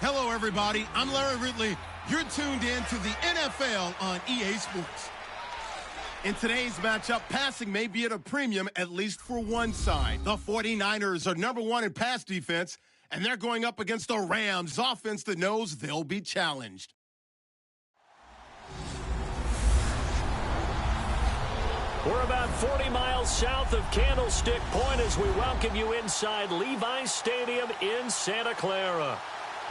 Hello, everybody. I'm Larry Ridley. You're tuned in to the NFL on EA Sports. In today's matchup, passing may be at a premium, at least for one side. The 49ers are #1 in pass defense, and they're going up against the Rams offense that knows they'll be challenged. We're about 40 miles south of Candlestick Point as we welcome you inside Levi's Stadium in Santa Clara.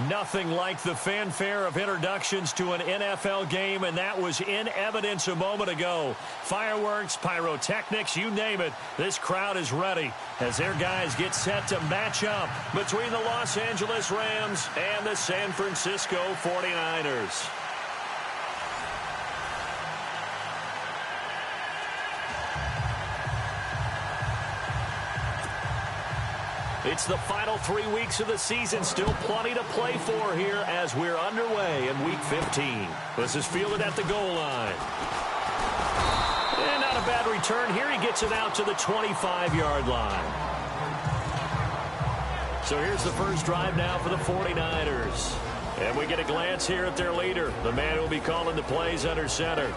Nothing like the fanfare of introductions to an NFL game, and that was in evidence a moment ago. Fireworks, pyrotechnics, you name it. This crowd is ready as their guys get set to match up between the Los Angeles Rams and the San Francisco 49ers. It's the final 3 weeks of the season. Still plenty to play for here as we're underway in Week 15. This is fielded at the goal line. And not a bad return here. He gets it out to the 25-yard line. So here's the first drive now for the 49ers. And we get a glance here at their leader, the man who will be calling the plays under center.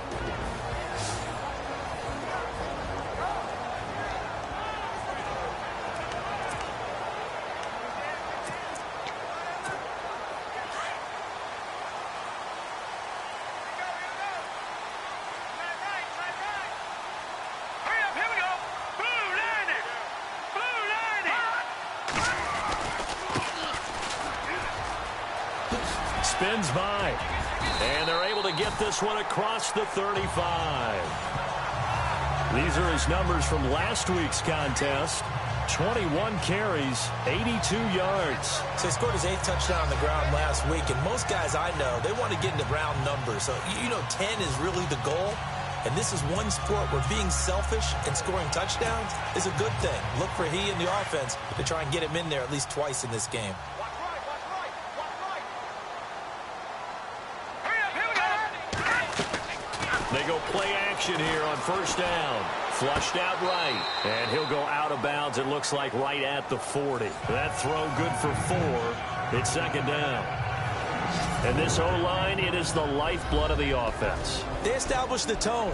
Spins by, and they're able to get this one across the 35. These are his numbers from last week's contest. 21 carries, 82 yards. So he scored his 8th touchdown on the ground last week, and most guys I know, they want to get into round numbers. So, 10 is really the goal, and this is one sport where being selfish and scoring touchdowns is a good thing. Look for he and the offense to try and get him in there at least twice in this game. They go play action here on first down. Flushed out right. And he'll go out of bounds, it looks like, right at the 40. That throw good for 4. It's second down. And this O-line, it is the lifeblood of the offense. They establish the tone.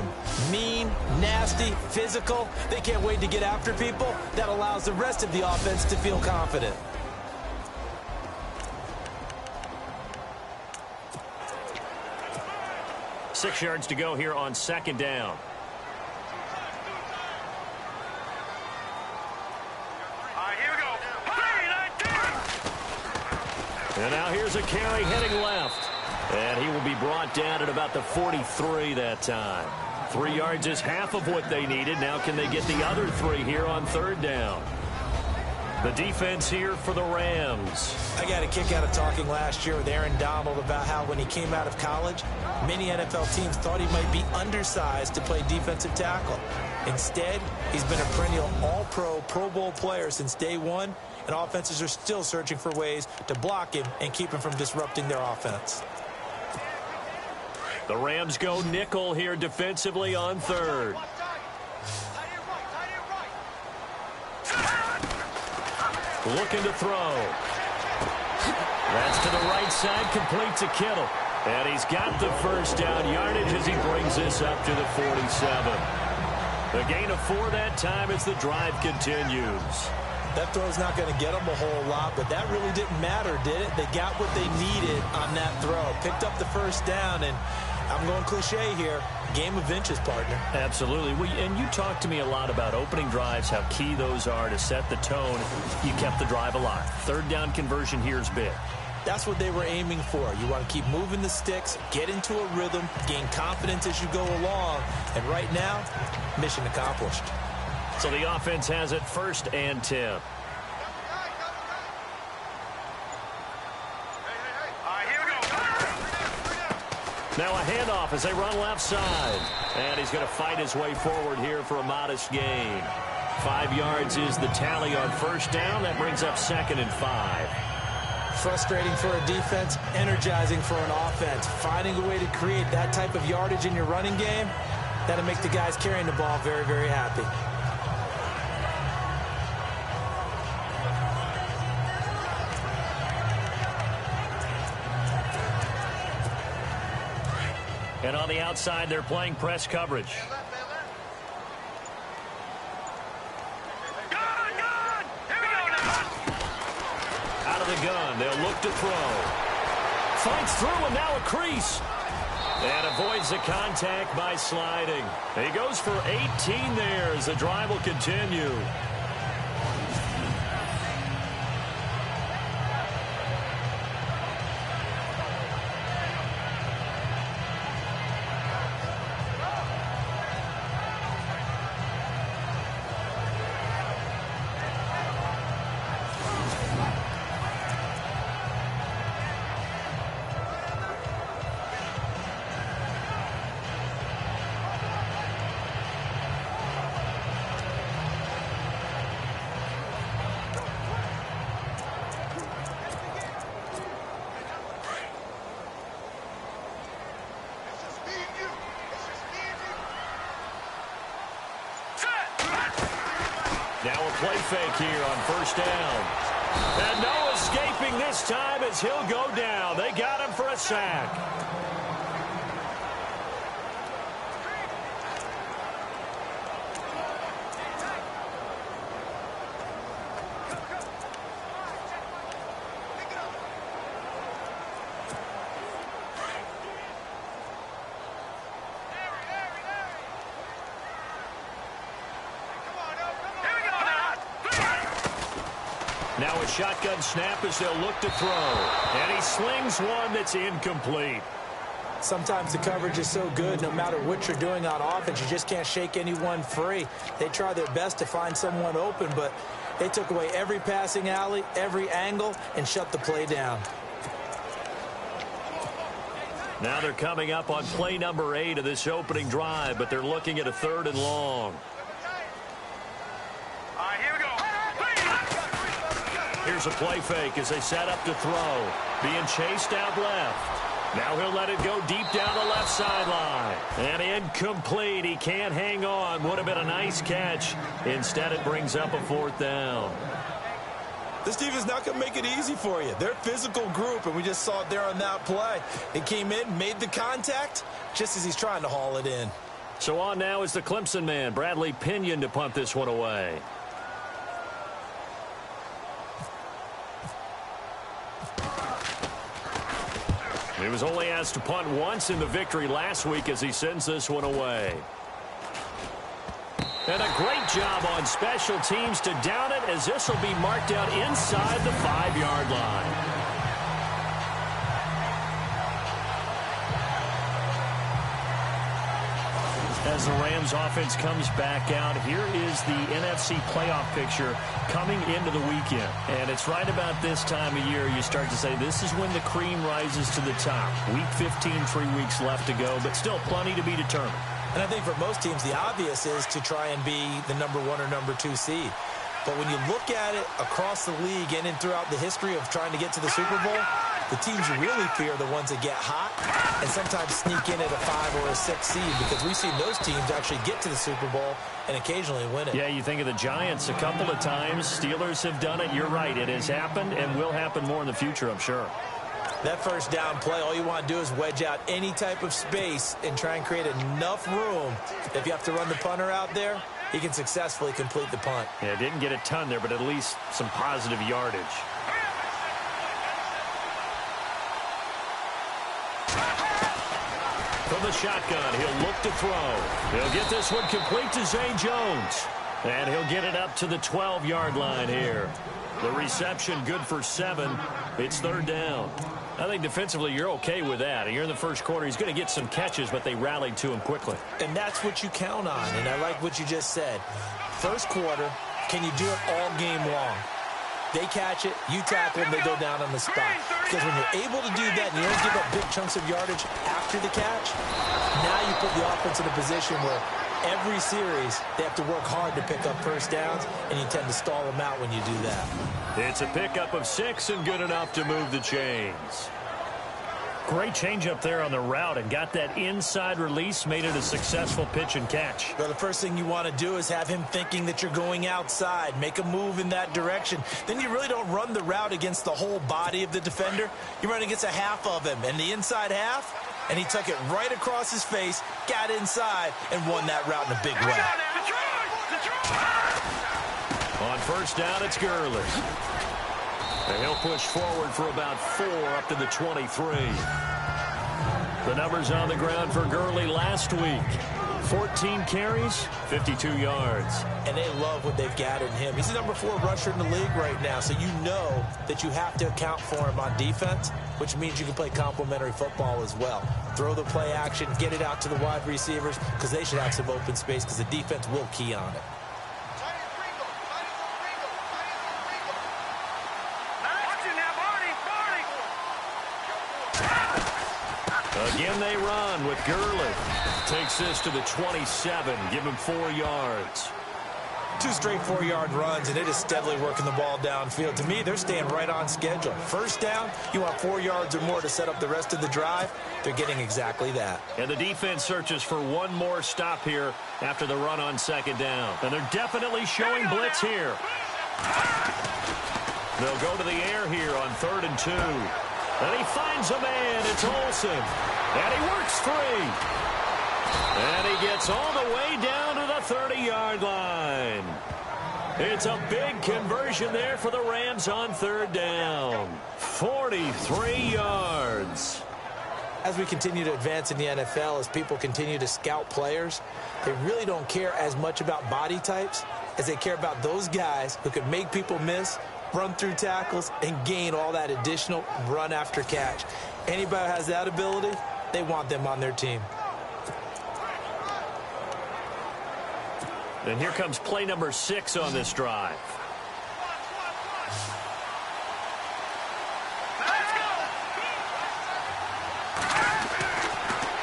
Mean, nasty, physical. They can't wait to get after people. That allows the rest of the offense to feel confident. Six yards to go here on second down. Here we go. And now here's a carry heading left. And he will be brought down at about the 43 that time. 3 yards is half of what they needed. Now can they get the other 3 here on third down? The defense here for the Rams. I got a kick out of talking last year with Aaron Donald about how when he came out of college, many NFL teams thought he might be undersized to play defensive tackle. Instead, he's been a perennial all-pro, Pro Bowl player since day one, and offenses are still searching for ways to block him and keep him from disrupting their offense. The Rams go nickel here defensively on third. Looking to throw. That's to the right side, complete to Kittle. And he's got the first down yardage as he brings this up to the 47. The gain of 4 that time as the drive continues. That throw's not going to get them a whole lot, but that really didn't matter, did it? They got what they needed on that throw. Picked up the first down, and I'm going cliche here. Game of inches, partner. Absolutely. And you talked to me a lot about opening drives, how key those are to set the tone. You kept the drive alive. Third down conversion here is big. That's what they were aiming for. You want to keep moving the sticks, get into a rhythm, gain confidence as you go along. And right now, mission accomplished. So the offense has it 1st and 10. Now a handoff as they run left side. And he's going to fight his way forward here for a modest gain. 5 yards is the tally on first down. That brings up 2nd and 5. Frustrating for a defense, energizing for an offense. Finding a way to create that type of yardage in your running game, that'll make the guys carrying the ball very, very happy. And on the outside, they're playing press coverage. Out of the gun, they'll look to throw. Fights through, and now a crease. And avoids the contact by sliding. He goes for 18 there as the drive will continue. Now a play fake here on first down. And no escaping this time as he'll go down. They got him for a sack. Now a shotgun snap as they'll look to throw. And he slings one that's incomplete. Sometimes the coverage is so good, no matter what you're doing on offense, you just can't shake anyone free. They try their best to find someone open, but they took away every passing alley, every angle, and shut the play down. Now they're coming up on play number 8 of this opening drive, but they're looking at a 3rd and long. Here's a play fake as they set up to throw. Being chased out left. Now he'll let it go deep down the left sideline. And incomplete. He can't hang on. Would have been a nice catch. Instead, it brings up a 4th down. This defense is not going to make it easy for you. They're a physical group, and we just saw it there on that play. He came in, made the contact, just as he's trying to haul it in. So on now is the Clemson man, Bradley Pinion, to punt this one away. He was only asked to punt once in the victory last week as he sends this one away. And a great job on special teams to down it as this will be marked out inside the 5-yard line. As the Rams offense comes back out, here is the NFC playoff picture coming into the weekend. And it's right about this time of year you start to say this is when the cream rises to the top. Week 15, 3 weeks left to go, but still plenty to be determined. And I think for most teams, the obvious is to try and be the number 1 or number 2 seed. But when you look at it across the league and throughout the history of trying to get to the Super Bowl, the teams you really fear are the ones that get hot and sometimes sneak in at a 5 or a 6 seed, because we've seen those teams actually get to the Super Bowl and occasionally win it. Yeah, you think of the Giants a couple of times. Steelers have done it. You're right. It has happened and will happen more in the future, I'm sure. That first down play, all you want to do is wedge out any type of space and try and create enough room. If you have to run the punter out there, he can successfully complete the punt. Yeah, didn't get a ton there, but at least some positive yardage. From the shotgun, he'll look to throw. He'll get this one complete to Zay Jones. And he'll get it up to the 12-yard line here. The reception good for 7. It's 3rd down. I think defensively you're okay with that. You're in the first quarter. He's going to get some catches, but they rallied to him quickly. And that's what you count on, and I like what you just said. First quarter, can you do it all game long? They catch it, you tackle them, they go down on the spot. Because when you're able to do that and you don't give up big chunks of yardage after the catch, now you put the offense in a position where every series they have to work hard to pick up first downs, and you tend to stall them out when you do that. It's a pickup of 6 and good enough to move the chains. Great change up there on the route and got that inside release, made it a successful pitch and catch. Well, the first thing you want to do is have him thinking that you're going outside, make a move in that direction. Then you really don't run the route against the whole body of the defender. You run against a half of him, and the inside half, and he took it right across his face, got inside, and won that route in a big way. On first down, it's Gurley. And he'll push forward for about 4 up to the 23. The numbers on the ground for Gurley last week. 14 carries, 52 yards. And they love what they've got in him. He's the number 4 rusher in the league right now, so you know that you have to account for him on defense, which means you can play complementary football as well. Throw the play action, get it out to the wide receivers, because they should have some open space, because the defense will key on it. Again they run with Gurley. Takes this to the 27. Give him 4 yards. 2 straight 4-yard runs, and it is steadily working the ball downfield. To me, they're staying right on schedule. First down, you want 4 yards or more to set up the rest of the drive. They're getting exactly that. And the defense searches for one more stop here after the run on second down. And they're definitely showing blitz here. They'll go to the air here on 3rd and 2. And he finds a man. It's Olsen. And he works free. And he gets all the way down to the 30-yard line. It's a big conversion there for the Rams on 3rd down. 43 yards. As we continue to advance in the NFL, as people continue to scout players, they really don't care as much about body types as they care about those guys who can make people miss, run through tackles, and gain all that additional run after catch. Anybody who has that ability, they want them on their team. And here comes play number 6 on this drive.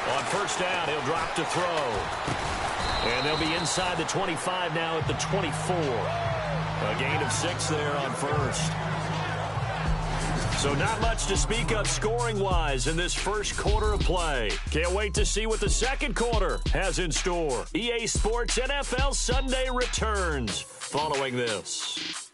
On first down, he'll drop to throw. And they'll be inside the 25 now at the 24. A gain of 6 there on first. So not much to speak of scoring-wise in this first quarter of play. Can't wait to see what the second quarter has in store. EA Sports NFL Sunday returns following this.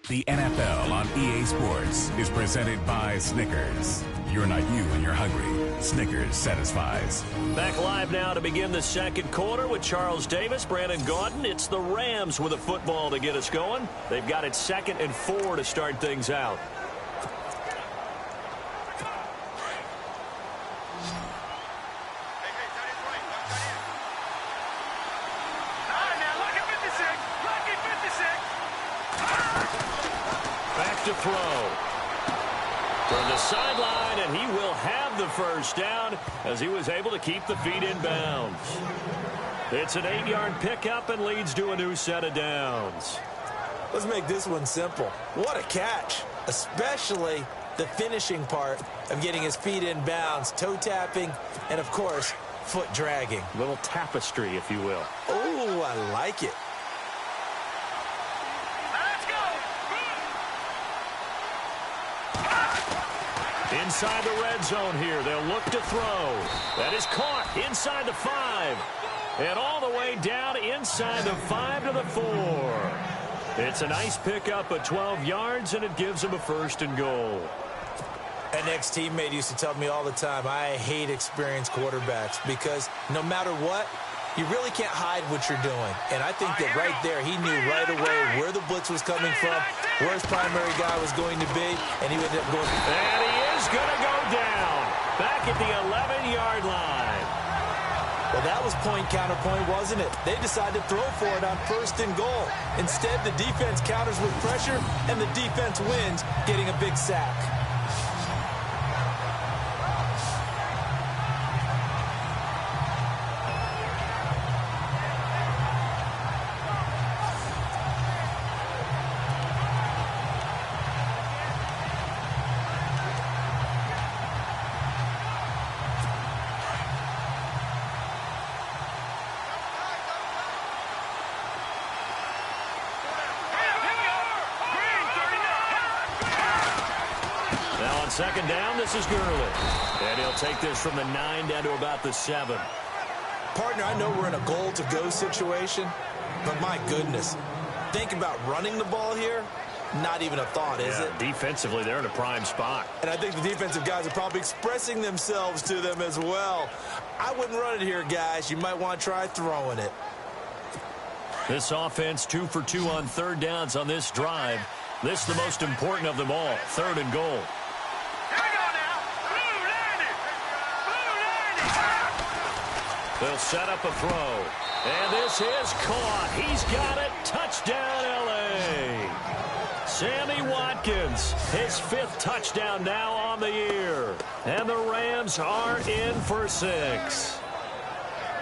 The NFL on EA Sports is presented by Snickers. You're not you when you're hungry. Snickers satisfies. Back live now to begin the second quarter with Charles Davis, Brandon Gaudin. It's the Rams with a football to get us going. They've got it 2nd and 4 to start things out. Back to throw. From the sideline, and he will have the first down as he was able to keep the feet in bounds. It's an 8-yard pickup and leads to a new set of downs. Let's make this one simple. What a catch, especially the finishing part of getting his feet in bounds, toe tapping, and, of course, foot dragging. Little tapestry, if you will. Oh, I like it. Inside the red zone here, they'll look to throw. That is caught inside the 5. And all the way down inside the 5 to the 4. It's a nice pickup of 12 yards, and it gives him a 1st and goal. An ex-teammate used to tell me all the time, I hate experienced quarterbacks because no matter what, you really can't hide what you're doing. And I think that right there, he knew right away where the blitz was coming from, where his primary guy was going to be, and he ended up going. And he is going to go down back at the 11-yard line. Well, that was point counterpoint, wasn't it? They decided to throw for it on 1st and goal. Instead, the defense counters with pressure, and the defense wins, getting a big sack. second down, this is Gurley. And he'll take this from the 9 down to about the 7. Partner, I know we're in a goal-to-go situation, but my goodness, think about running the ball here. Not even a thought, is it? Defensively, they're in a prime spot. And I think the defensive guys are probably expressing themselves to them as well. I wouldn't run it here, guys. You might want to try throwing it. This offense 2 for 2 on third downs on this drive. This is the most important of them all, 3rd and goal. Here we go now. Blue 90. They'll set up a throw. And this is caught. He's got it. Touchdown, L.A. Sammy Watkins, his 5th touchdown now on the year. And the Rams are in for 6.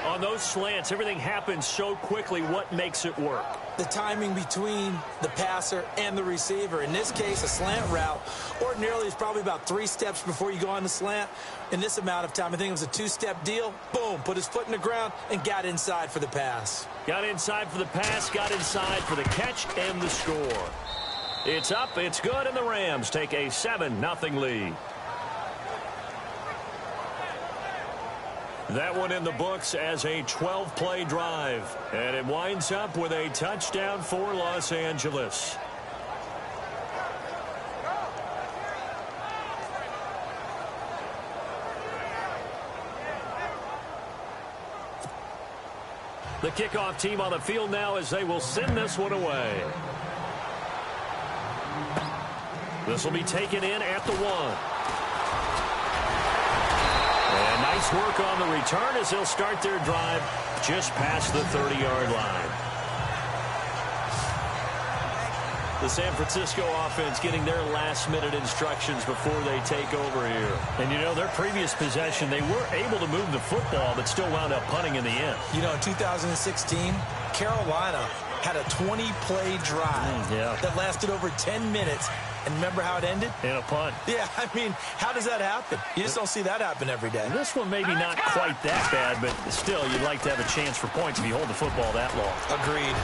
On those slants, everything happens so quickly. What makes it work? The timing between the passer and the receiver. In this case, a slant route ordinarily is probably about 3 steps before you go on the slant. In this amount of time, I think it was a 2-step deal. Boom, put his foot in the ground and got inside for the pass. Got inside for the pass, got inside for the catch and the score. It's up, it's good, and the Rams take a 7-0 lead. That one in the books as a 12-play drive. And it winds up with a touchdown for Los Angeles. The kickoff team on the field now as they will send this one away. This will be taken in at the 1. And nice work on the return as they'll start their drive just past the 30-yard line. The San Francisco offense getting their last-minute instructions before they take over here. And, you know, their previous possession, they were able to move the football but still wound up punting in the end. You know, in 2016, Carolina had a 20-play drive that lasted over 10 minutes. And remember how it ended? In a punt. Yeah, I mean, how does that happen? You just don't see that happen every day. This one maybe not quite that bad, but still, you'd like to have a chance for points if you hold the football that long. Agreed.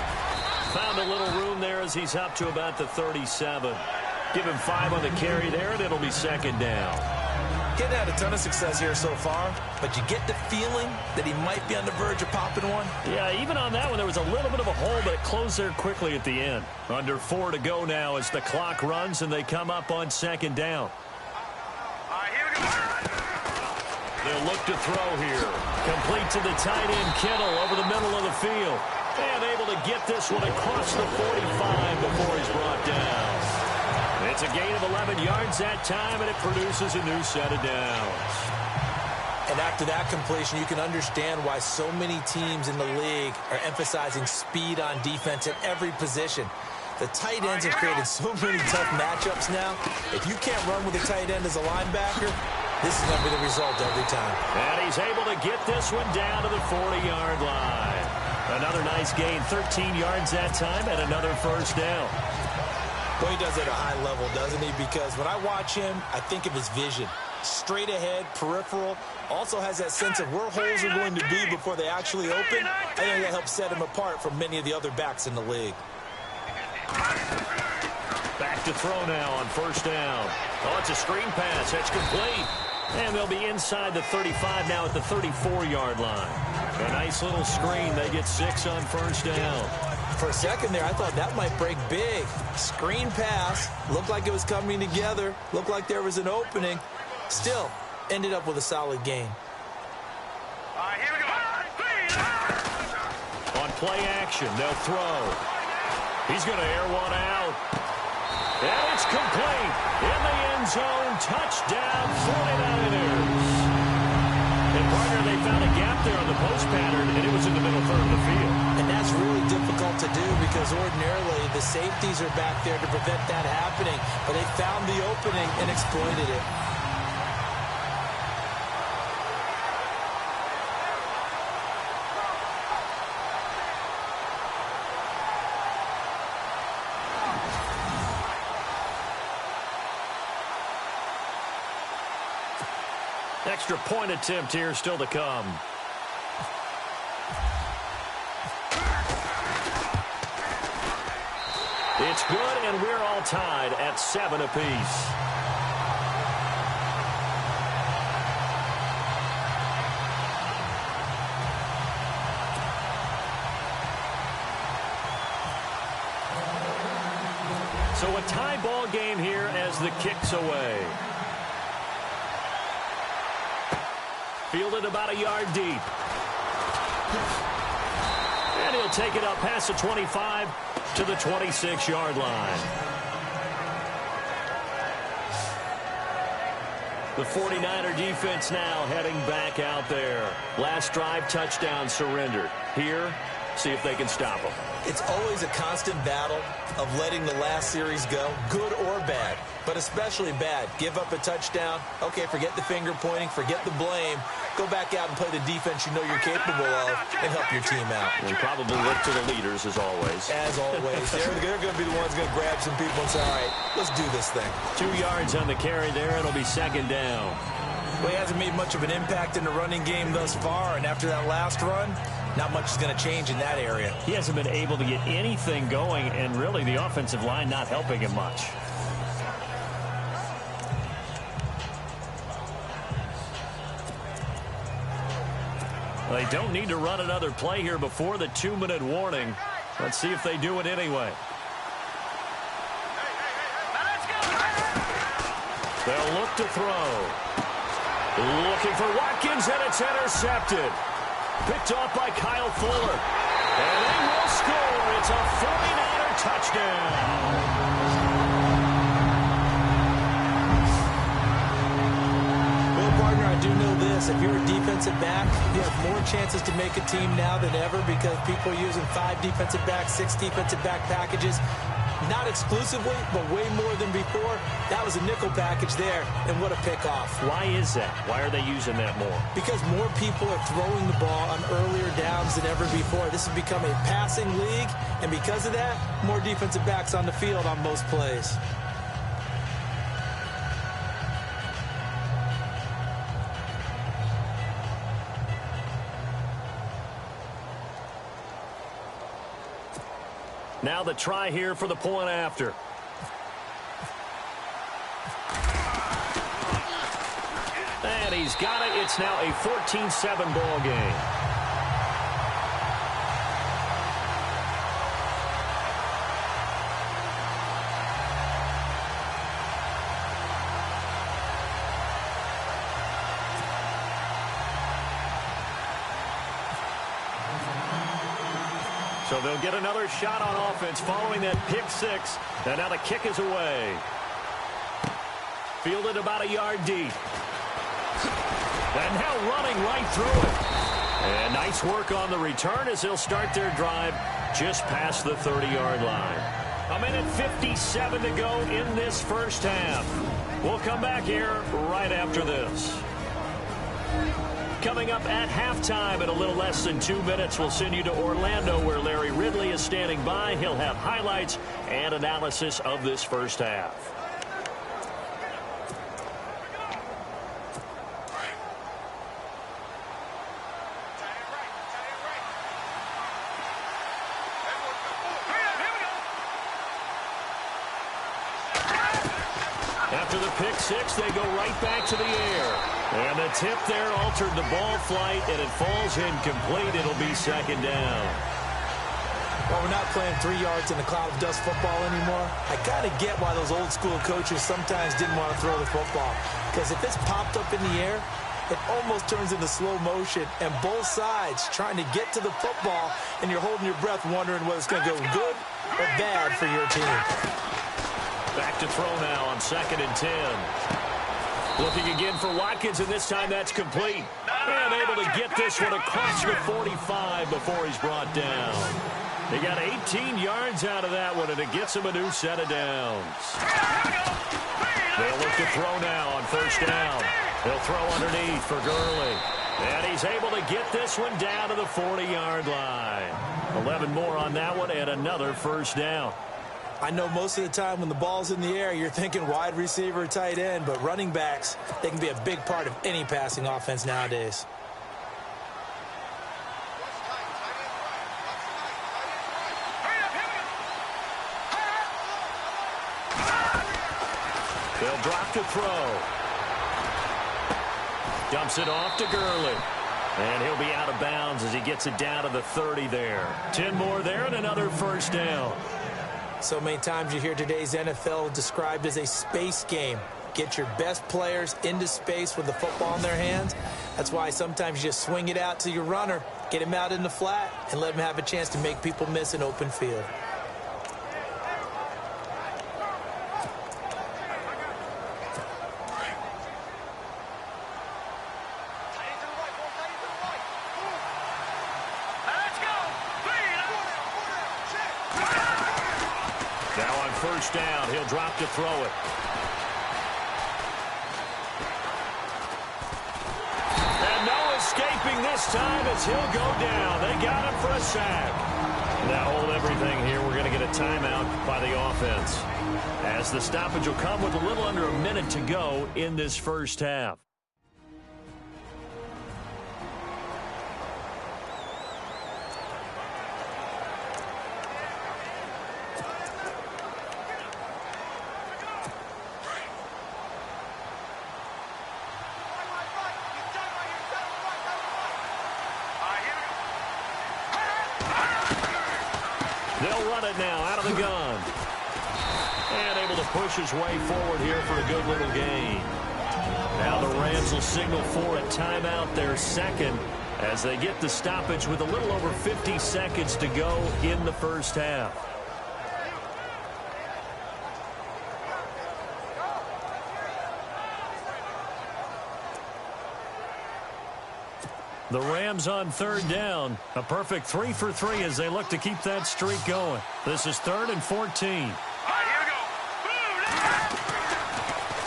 Found a little room there as he's up to about the 37. Give him 5 on the carry there, and it'll be 2nd down. Getting had a ton of success here so far, but you get the feeling that he might be on the verge of popping one. Yeah, even on that one, there was a little bit of a hole, but it closed there quickly at the end. Under 4 to go now as the clock runs, and they come up on 2nd down. All right, here we go. They'll look to throw here. Complete to the tight end, Kittle, over the middle of the field. And able to get this one across the 45 before he's brought down. It's a gain of 11 yards that time, and it produces a new set of downs. And after that completion, you can understand why so many teams in the league are emphasizing speed on defense at every position. The tight ends have created so many tough matchups now. If you can't run with a tight end as a linebacker, this is going to be the result every time. And he's able to get this one down to the 40-yard line. Another nice gain, 13 yards that time, and another 1st down. Well, he does it at a high level, doesn't he? Because when I watch him, I think of his vision. Straight ahead, peripheral, also has that sense of where holes are going to be before they actually open. I think that helps set him apart from many of the other backs in the league. Back to throw now on 1st down. Oh, it's a screen pass. That's complete. And they'll be inside the 35 now at the 34-yard line. A nice little screen. They get 6 on 1st down. For a second there, I thought that might break big. Screen pass. Looked like it was coming together. Looked like there was an opening. Still, ended up with a solid gain. All right, here we go. On play action, they'll throw. He's going to air one out. And it's complete. In the end zone, touchdown 49ers. And partner, they found a gap there on the post pattern, and it was in the middle third of the field. And that's really difficult to do because ordinarily the safeties are back there to prevent that happening. But they found the opening and exploited it. Extra point attempt here still to come. It's good, and we're all tied at 7 apiece. So a tie ball game here as the kick's away. Fielded about a yard deep. And he'll take it up past the 25 to the 26-yard line. The 49er defense now heading back out there. Last drive, touchdown surrendered. Here, see if they can stop them. It's always a constant battle of letting the last series go, good or bad, but especially bad. Give up a touchdown. Okay, forget the finger pointing, forget the blame. Go back out and play the defense you know you're capable of and help your team out. And probably look to the leaders, as always. As always. They're going to be the ones going to grab some people and say, all right, let's do this thing. 2 yards on the carry there. It'll be second down. Well, he hasn't made much of an impact in the running game thus far, and after that last run, not much is going to change in that area. He hasn't been able to get anything going, and really the offensive line not helping him much. They don't need to run another play here before the 2-minute warning. Let's see if they do it anyway. They'll look to throw. Looking for Watkins, and it's intercepted. Picked off by Kyle Fuller. And they will score. It's a 49er touchdown. Well, partner, I do know this. If you're a defensive back, you have more chances to make a team now than ever because people are using 5 defensive backs, 6 defensive back packages. Not exclusively, but way more than before. That was a nickel package there, and what a pickoff. Why is that? Why are they using that more? Because more people are throwing the ball on earlier downs than ever before. This has become a passing league, and because of that, more defensive backs on the field on most plays. Now the try here for the point after. And he's got it. It's now a 14-7 ball game. So they'll get another shot on offense following that pick 6. And now the kick is away. Fielded about a yard deep. And now running right through it. And nice work on the return as they'll start their drive just past the 30-yard line. 1:57 to go in this first half. We'll come back here right after this. Coming up at halftime in a little less than 2 minutes, we'll send you to Orlando where Larry Ridley is standing by. He'll have highlights and analysis of this first half. After the pick 6, they go right back to the air. And the tip there altered the ball flight, and it falls incomplete. It'll be second down. Well, we're not playing 3 yards in a cloud of dust football anymore. I kind of get why those old school coaches sometimes didn't want to throw the football. Because if it's popped up in the air, it almost turns into slow motion. And both sides trying to get to the football, and you're holding your breath wondering whether it's going to go good or bad for your team. Back to throw now on 2nd and 10. Looking again for Watkins, and this time that's complete. And able to get this one across the 45 before he's brought down. He got 18 yards out of that one, and it gets him a new set of downs. They'll look to throw now on 1st down. He'll throw underneath for Gurley. And he's able to get this one down to the 40-yard line. 11 more on that one, and another 1st down. I know most of the time when the ball's in the air, you're thinking wide receiver, tight end, but running backs, they can be a big part of any passing offense nowadays. They'll drop to throw. Dumps it off to Gurley. And he'll be out of bounds as he gets it down to the 30 there. 10 more there and another 1st down. So many times you hear today's NFL described as a space game. Get your best players into space with the football in their hands. That's why sometimes you just swing it out to your runner, get him out in the flat, and let him have a chance to make people miss an open field. Now on first down, he'll drop to throw it. And no escaping this time as he'll go down. They got him for a sack. Now hold everything here. We're going to get a timeout by the offense, as the stoppage will come with a little under a minute to go in this first half. They'll run it now out of the gun. And able to push his way forward here for a good little gain. Now the Rams will signal for a timeout, their second, as they get the stoppage with a little over 50 seconds to go in the first half. The Rams on third down. A perfect 3 for 3 as they look to keep that streak going. This is 3rd and 14. All right, here we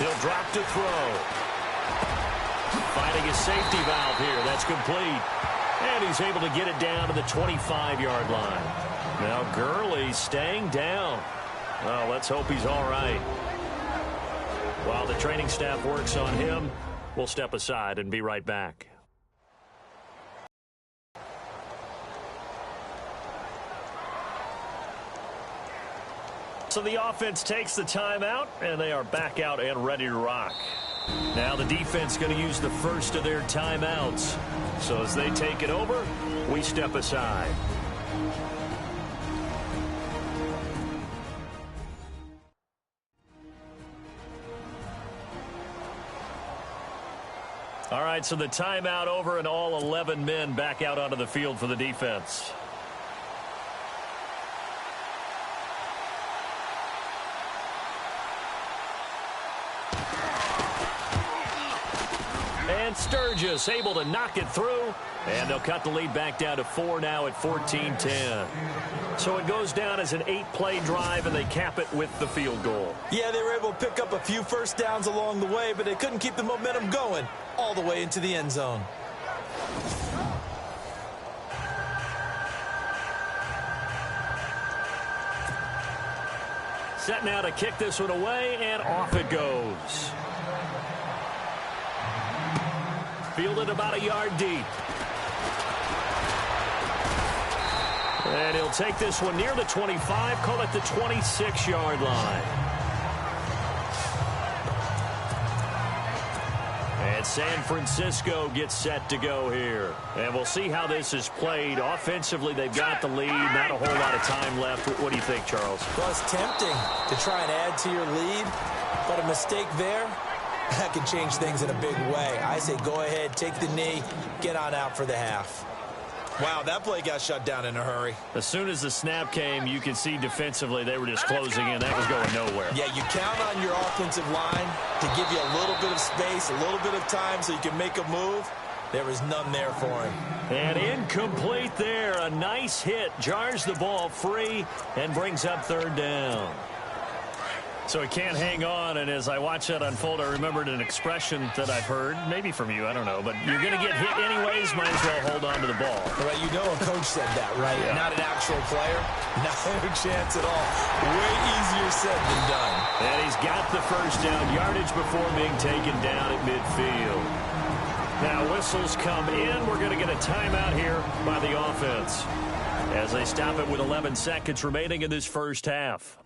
go. He'll drop to throw. Finding a safety valve here. That's complete. And he's able to get it down to the 25-yard line. Now Gurley staying down. Well, let's hope he's all right. While the training staff works on him, we'll step aside and be right back. So the offense takes the timeout, and they are back out and ready to rock. Now the defense going to use the first of their timeouts. So as they take it over, we step aside. All right, so the timeout over and all 11 men back out onto the field for the defense. And Sturgis able to knock it through, and they'll cut the lead back down to 4 now at 14-10. So it goes down as an 8-play drive, and they cap it with the field goal. Yeah, they were able to pick up a few first downs along the way, but they couldn't keep the momentum going all the way into the end zone. Set now to kick this one away, and off it goes. Fielded about a yard deep. And he'll take this one near the 25, call it the 26-yard line. And San Francisco gets set to go here. And we'll see how this is played. Offensively, they've got the lead. Not a whole lot of time left. What do you think, Charles? Well, it's tempting to try and add to your lead, but a mistake there, that can change things in a big way. I say go ahead, take the knee, get on out for the half. Wow, that play got shut down in a hurry. As soon as the snap came, you can see defensively they were just closing in. That was going nowhere. Yeah, you count on your offensive line to give you a little bit of space, a little bit of time so you can make a move. There was none there for him. And incomplete there. A nice hit. Jars the ball free and brings up third down. So he can't hang on, and as I watch that unfold, I remembered an expression that I've heard, maybe from you, I don't know, but you're going to get hit anyways, might as well hold on to the ball. Right, you know a coach said that, right? Yeah. Not an actual player. No chance at all. Way easier said than done. And he's got the first down yardage before being taken down at midfield. Now whistles come in. We're going to get a timeout here by the offense as they stop it with 11 seconds remaining in this first half.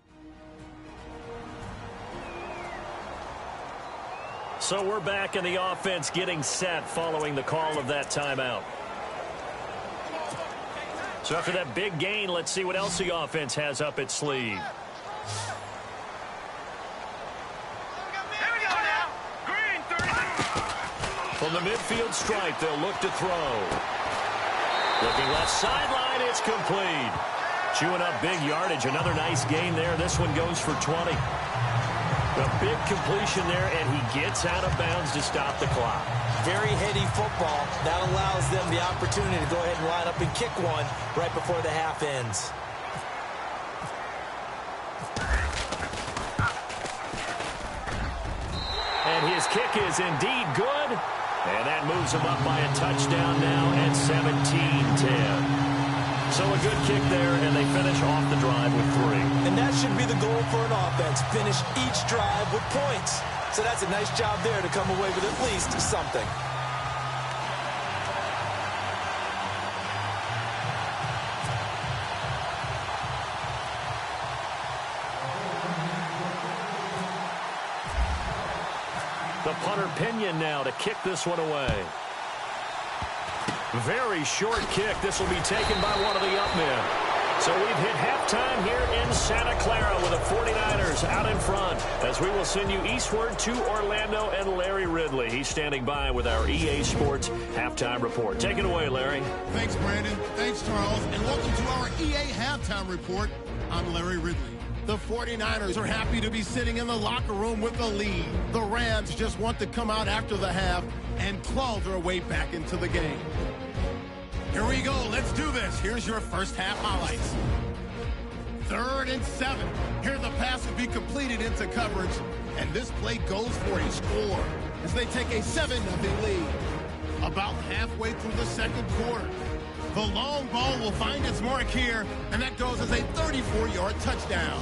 So we're back in the offense getting set following the call of that timeout. So after that big gain, let's see what else the offense has up its sleeve. From the midfield stripe, they'll look to throw. Looking left sideline, it's complete. Chewing up big yardage. Another nice gain there. This one goes for 20. A big completion there, and he gets out of bounds to stop the clock. Very heady football. That allows them the opportunity to go ahead and line up and kick one right before the half ends. And his kick is indeed good. And that moves him up by a touchdown now at 17-10. So a good kick there, and they finish off the drive with 3. And that should be the goal for an offense. Finish each drive with points. So that's a nice job there to come away with at least something. The punter Pinion now to kick this one away. Very short kick. This will be taken by one of the up men. So we've hit halftime here in Santa Clara with the 49ers out in front as we will send you eastward to Orlando and Larry Ridley. He's standing by with our EA Sports halftime report. Take it away, Larry. Thanks, Brandon. Thanks, Charles. And welcome to our EA halftime report. I'm Larry Ridley. The 49ers are happy to be sitting in the locker room with the lead. The Rams just want to come out after the half and claw their way back into the game. Here we go. Let's do this. Here's your first half highlights. 3rd and 7. Here the pass will be completed into coverage, and this play goes for a score as they take a 7-0 lead. About halfway through the second quarter, the long ball will find its mark here, and that goes as a 34-yard touchdown.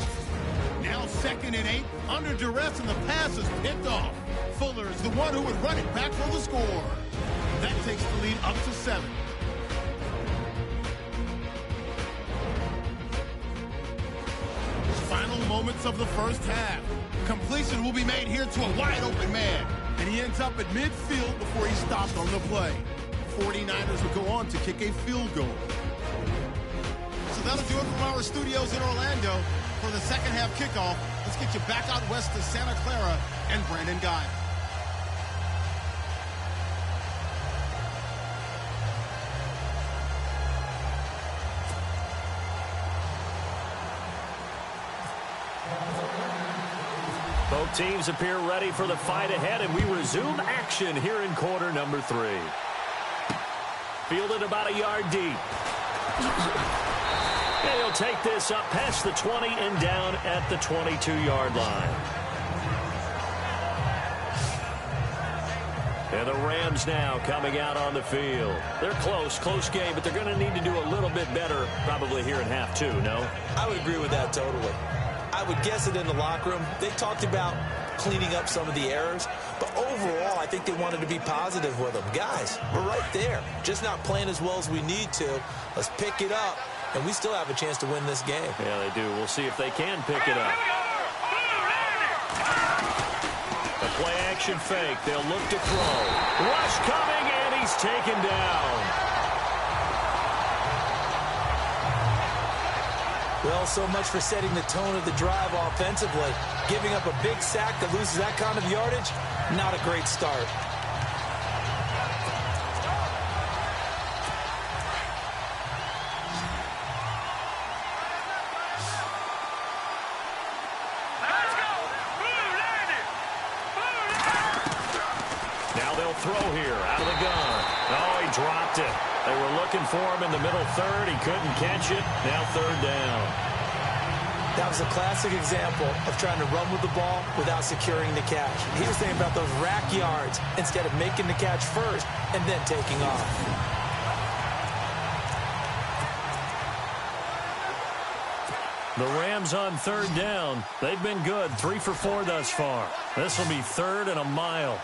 Now 2nd and 8, under duress, and the pass is picked off. Fuller is the one who would run it back for the score. That takes the lead up to 7. Final moments of the first half. Completion will be made here to a wide-open man, and he ends up at midfield before he stopped on the play. 49ers will go on to kick a field goal. So that'll do it from our studios in Orlando for the second half kickoff. Let's get you back out west to Santa Clara and Brandon Guy. Both teams appear ready for the fight ahead, and we resume action here in quarter number 3. Fielded about a yard deep. And he'll take this up past the 20 and down at the 22-yard line. And the Rams now coming out on the field. They're close game, but they're going to need to do a little bit better probably here in half 2, no? I would agree with that totally. I would guess it in the locker room. They talked about cleaning up some of the errors, but overall, I think they wanted to be positive with them. Guys, we're right there. Just not playing as well as we need to. Let's pick it up, and we still have a chance to win this game. Yeah, they do. We'll see if they can pick it up. The play action fake. They'll look to throw. Rush coming, and he's taken down. Well, so much for setting the tone of the drive offensively. Giving up a big sack that loses that kind of yardage, not a great start. Now they'll throw here out of the gun. Oh, he dropped it. They were looking for him in the middle third. He couldn't catch it. Now 3rd down. That was a classic example of trying to run with the ball without securing the catch. He was thinking about those rack yards instead of making the catch first and then taking off. The Rams on 3rd down. They've been good. 3 for 4 thus far. This will be 3rd and a mile.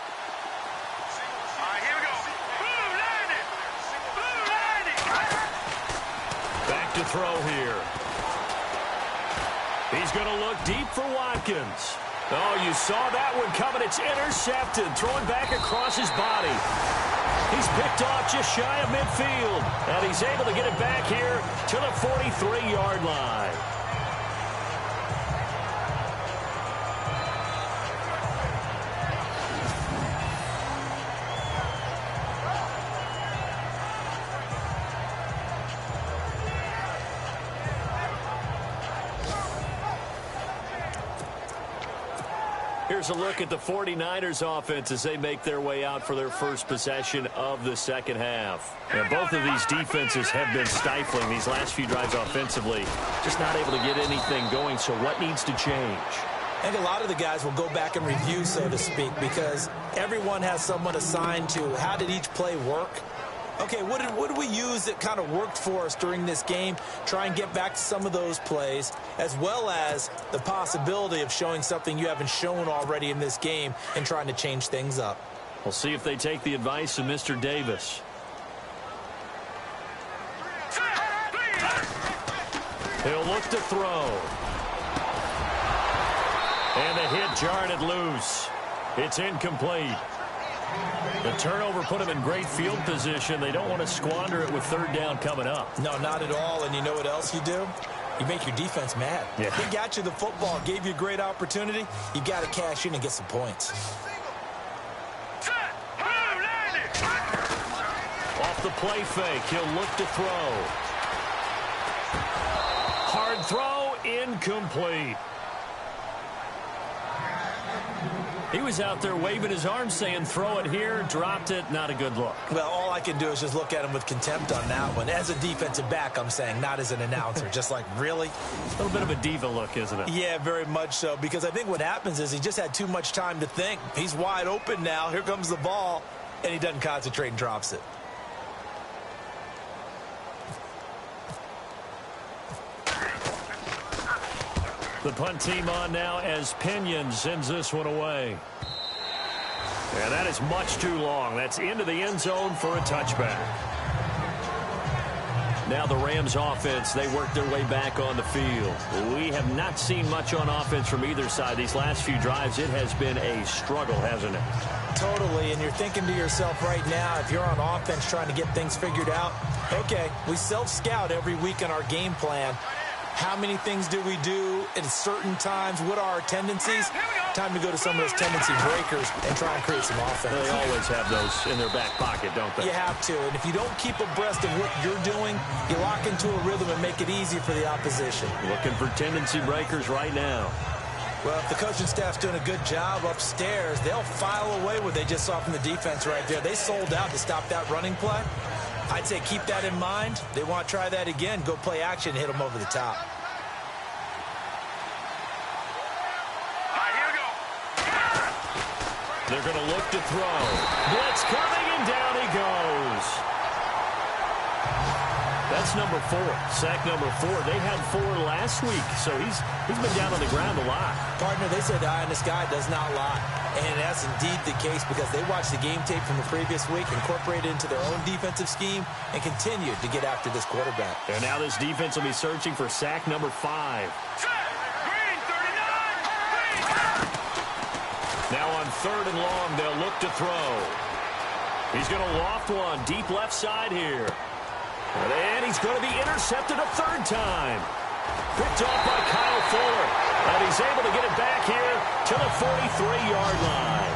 Back to throw here. He's going to look deep for Watkins. Oh, you saw that one coming. It's intercepted. Throwing back across his body. He's picked off just shy of midfield. And he's able to get it back here to the 43-yard line. here's a look at the 49ers offense as they make their way out for their first possession of the second half. And both of these defenses have been stifling these last few drives offensively. Just not able to get anything going, so what needs to change? I think a lot of the guys will go back and review, so to speak, because everyone has someone assigned to how did each play work. Okay, what did we use that kind of worked for us during this game? Try and get back to some of those plays, as well as the possibility of showing something you haven't shown already in this game and trying to change things up. We'll see if they take the advice of Mr. Davis. He'll look to throw. And the hit jarred it loose. It's incomplete. The turnover put him in great field position. They don't want to squander it with third down coming up. No, not at all. And you know what else you do? You make your defense mad. Yeah. They got you the football, gave you a great opportunity. You got to cash in and get some points. Off the play fake, he'll look to throw. Hard throw, incomplete. He was out there waving his arms saying, throw it here, dropped it, not a good look. Well, all I can do is just look at him with contempt on that one. As a defensive back, I'm saying, not as an announcer. Just like, really? A little bit of a diva look, isn't it? Yeah, very much so, because I think what happens is he just had too much time to think. He's wide open now. Here comes the ball, and he doesn't concentrate and drops it. The punt team on now as Pinion sends this one away. And that is much too long. That's into the end zone for a touchback. Now the Rams offense, they work their way back on the field. We have not seen much on offense from either side. These last few drives, it has been a struggle, hasn't it? Totally, and you're thinking to yourself right now, if you're on offense trying to get things figured out, okay, we self-scout every week in our game plan. How many things do we do at certain times? What are our tendencies? Time to go to some of those tendency breakers and try and create some offense. They always have those in their back pocket, don't they? You have to. And if you don't keep abreast of what you're doing, you lock into a rhythm and make it easy for the opposition. Looking for tendency breakers right now. Well, if the coaching staff's doing a good job upstairs, they'll file away what they just saw from the defense right there. They sold out to stop that running play. I'd say keep that in mind. They want to try that again. Go play action and hit them over the top. They're going to look to throw. Blitz coming, and down he goes. That's number 4. Sack number 4. They had 4 last week, so he's been down on the ground a lot. Partner, they say the eye in the sky does not lie. And that's indeed the case because they watched the game tape from the previous week, incorporated it into their own defensive scheme, and continued to get after this quarterback. And now this defense will be searching for sack number 5. Now on 3rd and long, they'll look to throw. He's going to loft one deep left side here. And he's going to be intercepted a 3rd time. Picked off by Kyle Fuller. And he's able to get it back here to the 43-yard line.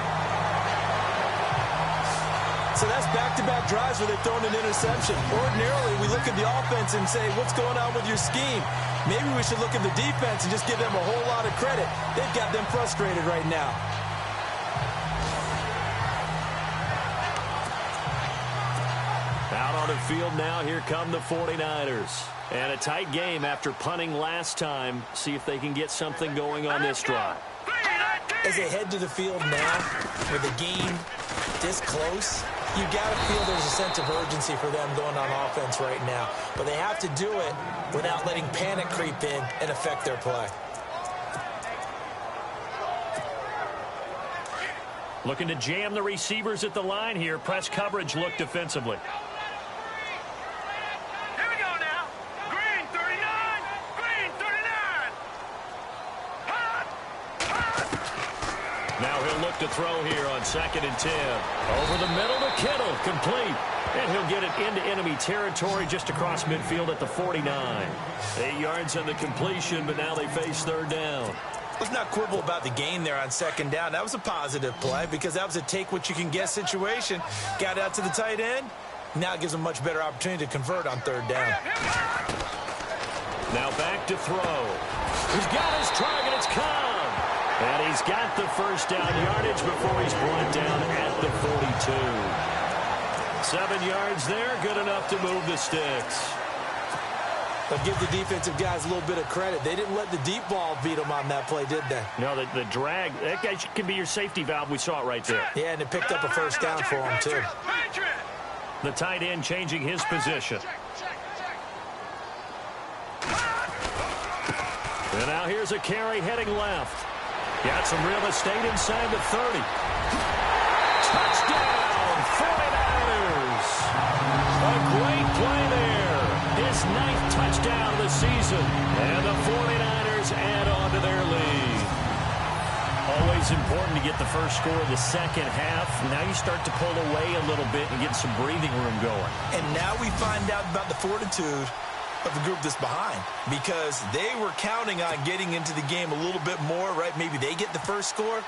So that's back-to-back drives where they've thrown an interception. Ordinarily, we look at the offense and say, what's going on with your scheme? Maybe we should look at the defense and just give them a whole lot of credit. They've got them frustrated right now. Out on the field now, here come the 49ers. And a tight game after punting last time. See if they can get something going on this drive. As they head to the field now, with the game this close, you got to feel there's a sense of urgency for them going on offense right now. But they have to do it without letting panic creep in and affect their play. Looking to jam the receivers at the line here. Press coverage look defensively. Here we go now. Green 39. Green 39. Now he'll look to throw here on 2nd and 10. Over the middle to Kittle. Complete. And he'll get it into enemy territory just across midfield at the 49. 8 yards on the completion, but now they face 3rd down. Let's not quibble about the gain there on 2nd down. That was a positive play because that was a take-what-you-can-get situation. Got out to the tight end. Now it gives them a much better opportunity to convert on 3rd down. Now back to throw. He's got his target. It's Cobb. And he's got the first down yardage before he's brought down at the 42. 7 yards there, good enough to move the sticks. But give the defensive guys a little bit of credit. They didn't let the deep ball beat them on that play, did they? No, the drag, that guy can be your safety valve. We saw it right there. Yeah, and it picked up a first down for him, too. The tight end changing his position. And now here's a carry heading left. Got some real estate inside the 30. Touchdown, 49ers. A great play there. His 9th touchdown of the season. And the 49ers add on to their lead. Always important to get the first score of the second half. Now you start to pull away a little bit and get some breathing room going. And now we find out about the fortitude of the group that's behind, because they were counting on getting into the game a little bit more, right? Maybe they get the first score.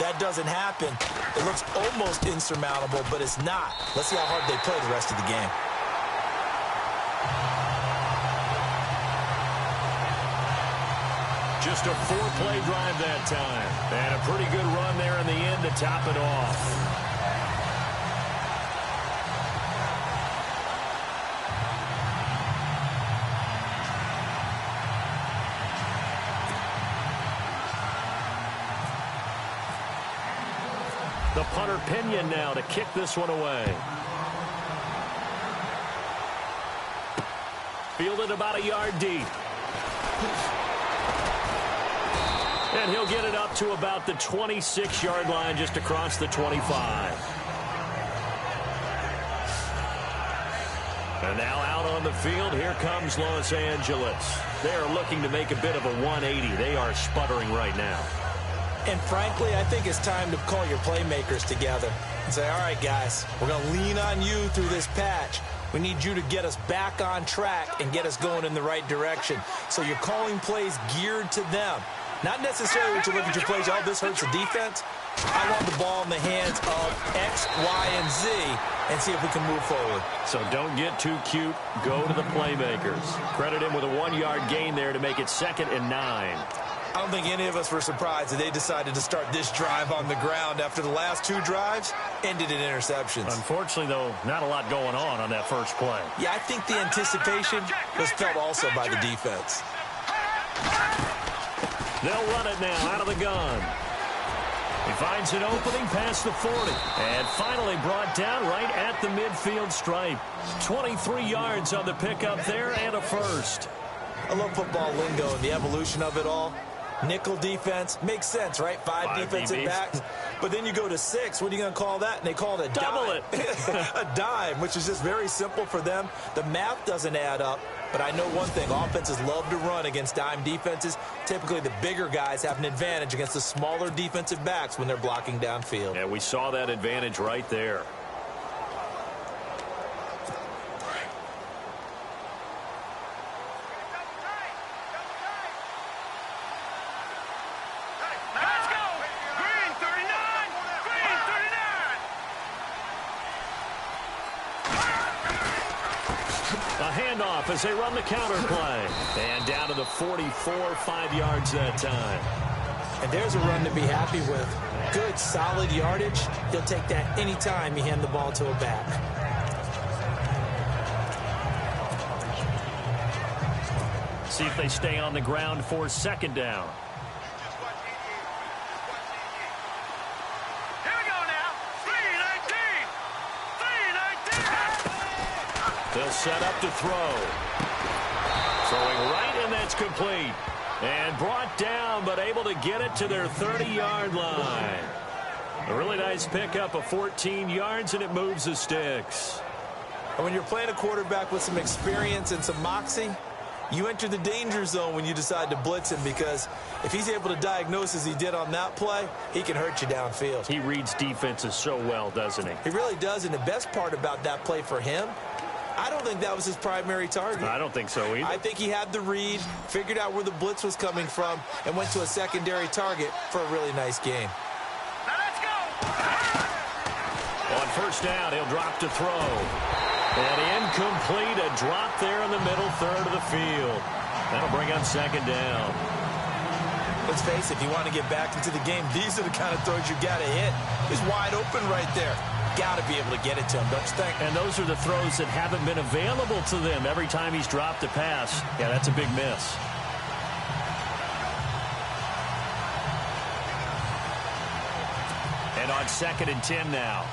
That doesn't happen. It looks almost insurmountable, but it's not. Let's see how hard they play the rest of the game. Just a 4-play drive that time. And a pretty good run there in the end to top it off. The punter Pinion now to kick this one away. Fielded about a yard deep. And he'll get it up to about the 26-yard line, just across the 25. And now out on the field, here comes Los Angeles. They are looking to make a bit of a 180. They are sputtering right now. And frankly, I think it's time to call your playmakers together and say, all right, guys, we're going to lean on you through this patch. We need you to get us back on track and get us going in the right direction. So you're calling plays geared to them. Not necessarily to look at your plays, oh, this hurts the defense. I want the ball in the hands of X, Y, and Z and see if we can move forward. So don't get too cute. Go to the playmakers. Credit him with a 1-yard gain there to make it 2nd and 9. I don't think any of us were surprised that they decided to start this drive on the ground after the last 2 drives ended in interceptions. Unfortunately, though, not a lot going on that first play. Yeah, I think the anticipation was felt also by the defense. They'll run it now out of the gun. He finds an opening past the 40. And finally brought down right at the midfield stripe. 23 yards on the pickup there and a first. I love football lingo and the evolution of it all. Nickel defense makes sense, right? 5 defensive backs. But then you go to 6. What are you going to call that? And they call it a double dime. A dime, which is just very simple for them. The math doesn't add up. But I know one thing. Offenses love to run against dime defenses. Typically, the bigger guys have an advantage against the smaller defensive backs when they're blocking downfield. Yeah, we saw that advantage right there. Handoff as they run the counter play. And down to the 44, 5 yards that time. And there's a run to be happy with. Good, solid yardage. He'll take that anytime you hand the ball to a back. See if they stay on the ground for 2nd down. They'll set up to throw. Throwing right, and that's complete. And brought down, but able to get it to their 30-yard line. A really nice pickup of 14 yards, and it moves the sticks. And when you're playing a quarterback with some experience and some moxie, you enter the danger zone when you decide to blitz him, because if he's able to diagnose as he did on that play, he can hurt you downfield. He reads defenses so well, doesn't he? He really does, and the best part about that play for him, I don't think that was his primary target. I don't think so either. I think he had the read, figured out where the blitz was coming from, and went to a secondary target for a really nice game. Now let's go! On 1st down, he'll drop to throw. And incomplete, a drop there in the middle 3rd of the field. That'll bring up 2nd down. Let's face it, if you want to get back into the game, these are the kind of throws you got to hit. He's wide open right there. Got to be able to get it to him, don't you think? And those are the throws that haven't been available to them every time he's dropped a pass. Yeah, that's a big miss. And on 2nd and 10 now.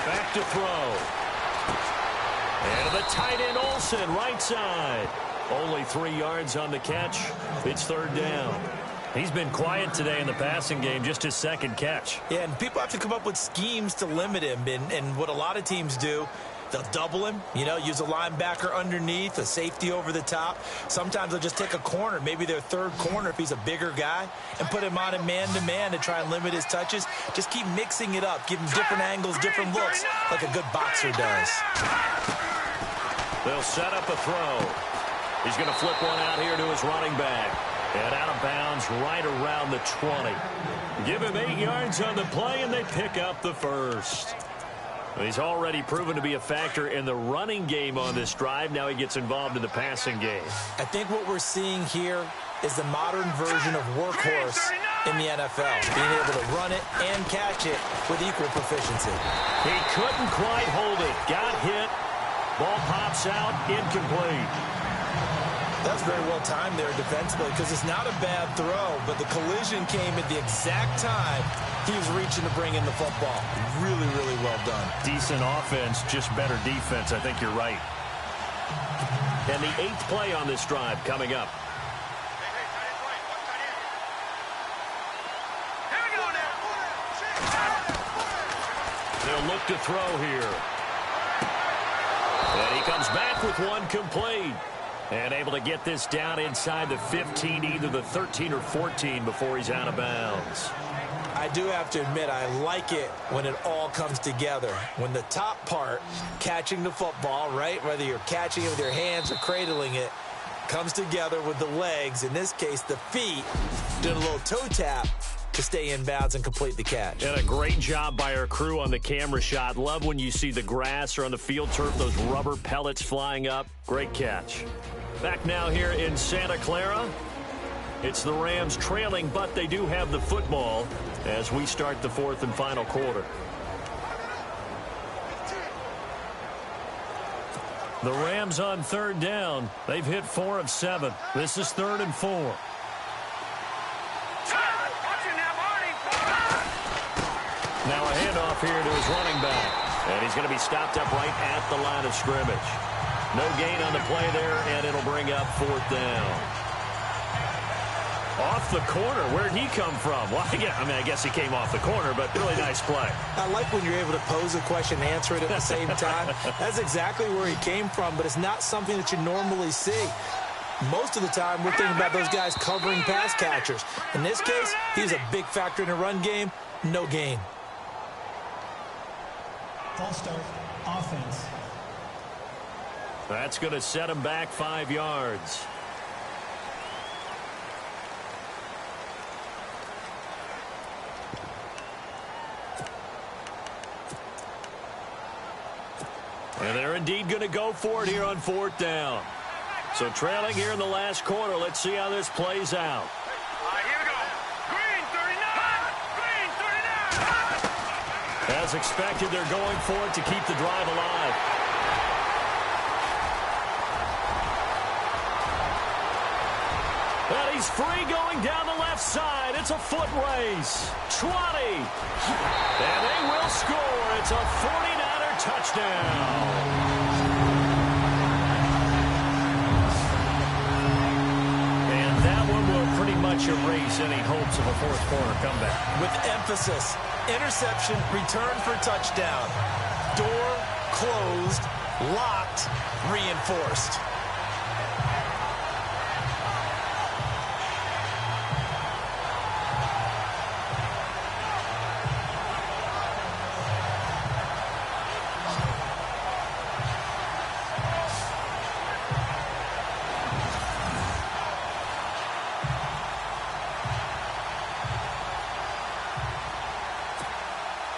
Back to throw. And the tight end Olsen, right side. Only 3 yards on the catch. It's 3rd down. He's been quiet today in the passing game, just his 2nd catch. Yeah, and people have to come up with schemes to limit him. And what a lot of teams do, they'll double him, use a linebacker underneath, a safety over the top. Sometimes they'll just take a corner, maybe their 3rd corner if he's a bigger guy, and put him on a man-to-man to try and limit his touches. Just keep mixing it up, give him different angles, different looks, like a good boxer does. They'll set up a throw. He's going to flip one out here to his running back. And out of bounds right around the 20. Give him 8 yards on the play, and they pick up the 1st. He's already proven to be a factor in the running game on this drive. Now he gets involved in the passing game. I think what we're seeing here is the modern version of workhorse in the NFL. Being able to run it and catch it with equal proficiency. He couldn't quite hold it. Got hit. Ball pops out, incomplete. That's very well timed there defensively because it's not a bad throw, but the collision came at the exact time he was reaching to bring in the football. Really, really well done. Decent offense, just better defense. I think you're right. And the 8th play on this drive coming up. They'll look to throw here. And he comes back with one complete. And able to get this down inside the 15, either the 13 or 14 before he's out of bounds. I do have to admit, I like it when it all comes together. When the top part, catching the football, right, whether you're catching it with your hands or cradling it, comes together with the legs, in this case the feet, doing a little toe tap to stay in bounds and complete the catch. And a great job by our crew on the camera shot. Love when you see the grass or on the field turf, those rubber pellets flying up. Great catch. Back now here in Santa Clara. It's the Rams trailing, but they do have the football as we start the 4th and final quarter. The Rams on 3rd down. They've hit 4 of 7. This is 3rd and 4. Now a handoff here to his running back. And he's going to be stopped up right at the line of scrimmage. No gain on the play there, and it'll bring up 4th down. Off the corner. Where'd he come from? Well, I guess he came off the corner, but really nice play. I like when you're able to pose a question and answer it at the same time. That's exactly where he came from, but it's not something that you normally see. Most of the time, we're thinking about those guys covering pass catchers. In this case, he's a big factor in the run game. No gain. False start, offense. That's going to set him back 5 yards. And they're indeed going to go for it here on 4th down. So trailing here in the last quarter. Let's see how this plays out. Here we go. Green 39. Green 39. As expected, they're going for it to keep the drive alive. And he's free going down the left side. It's a foot race. 20. And they will score. It's a 49er touchdown. And that one will pretty much erase any hopes of a 4th quarter comeback. With emphasis, interception, return for touchdown. Door closed, locked, reinforced.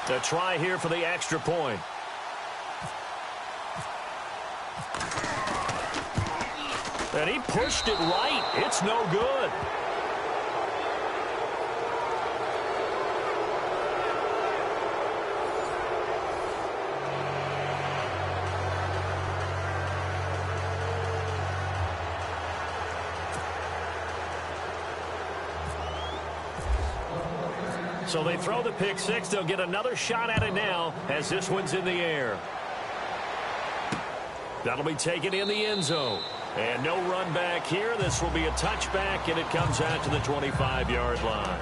To try here for the extra point. And he pushed it right. It's no good. So they throw the pick six. They'll get another shot at it now as this one's in the air. That'll be taken in the end zone. And no run back here. This will be a touchback, and it comes out to the 25-yard line.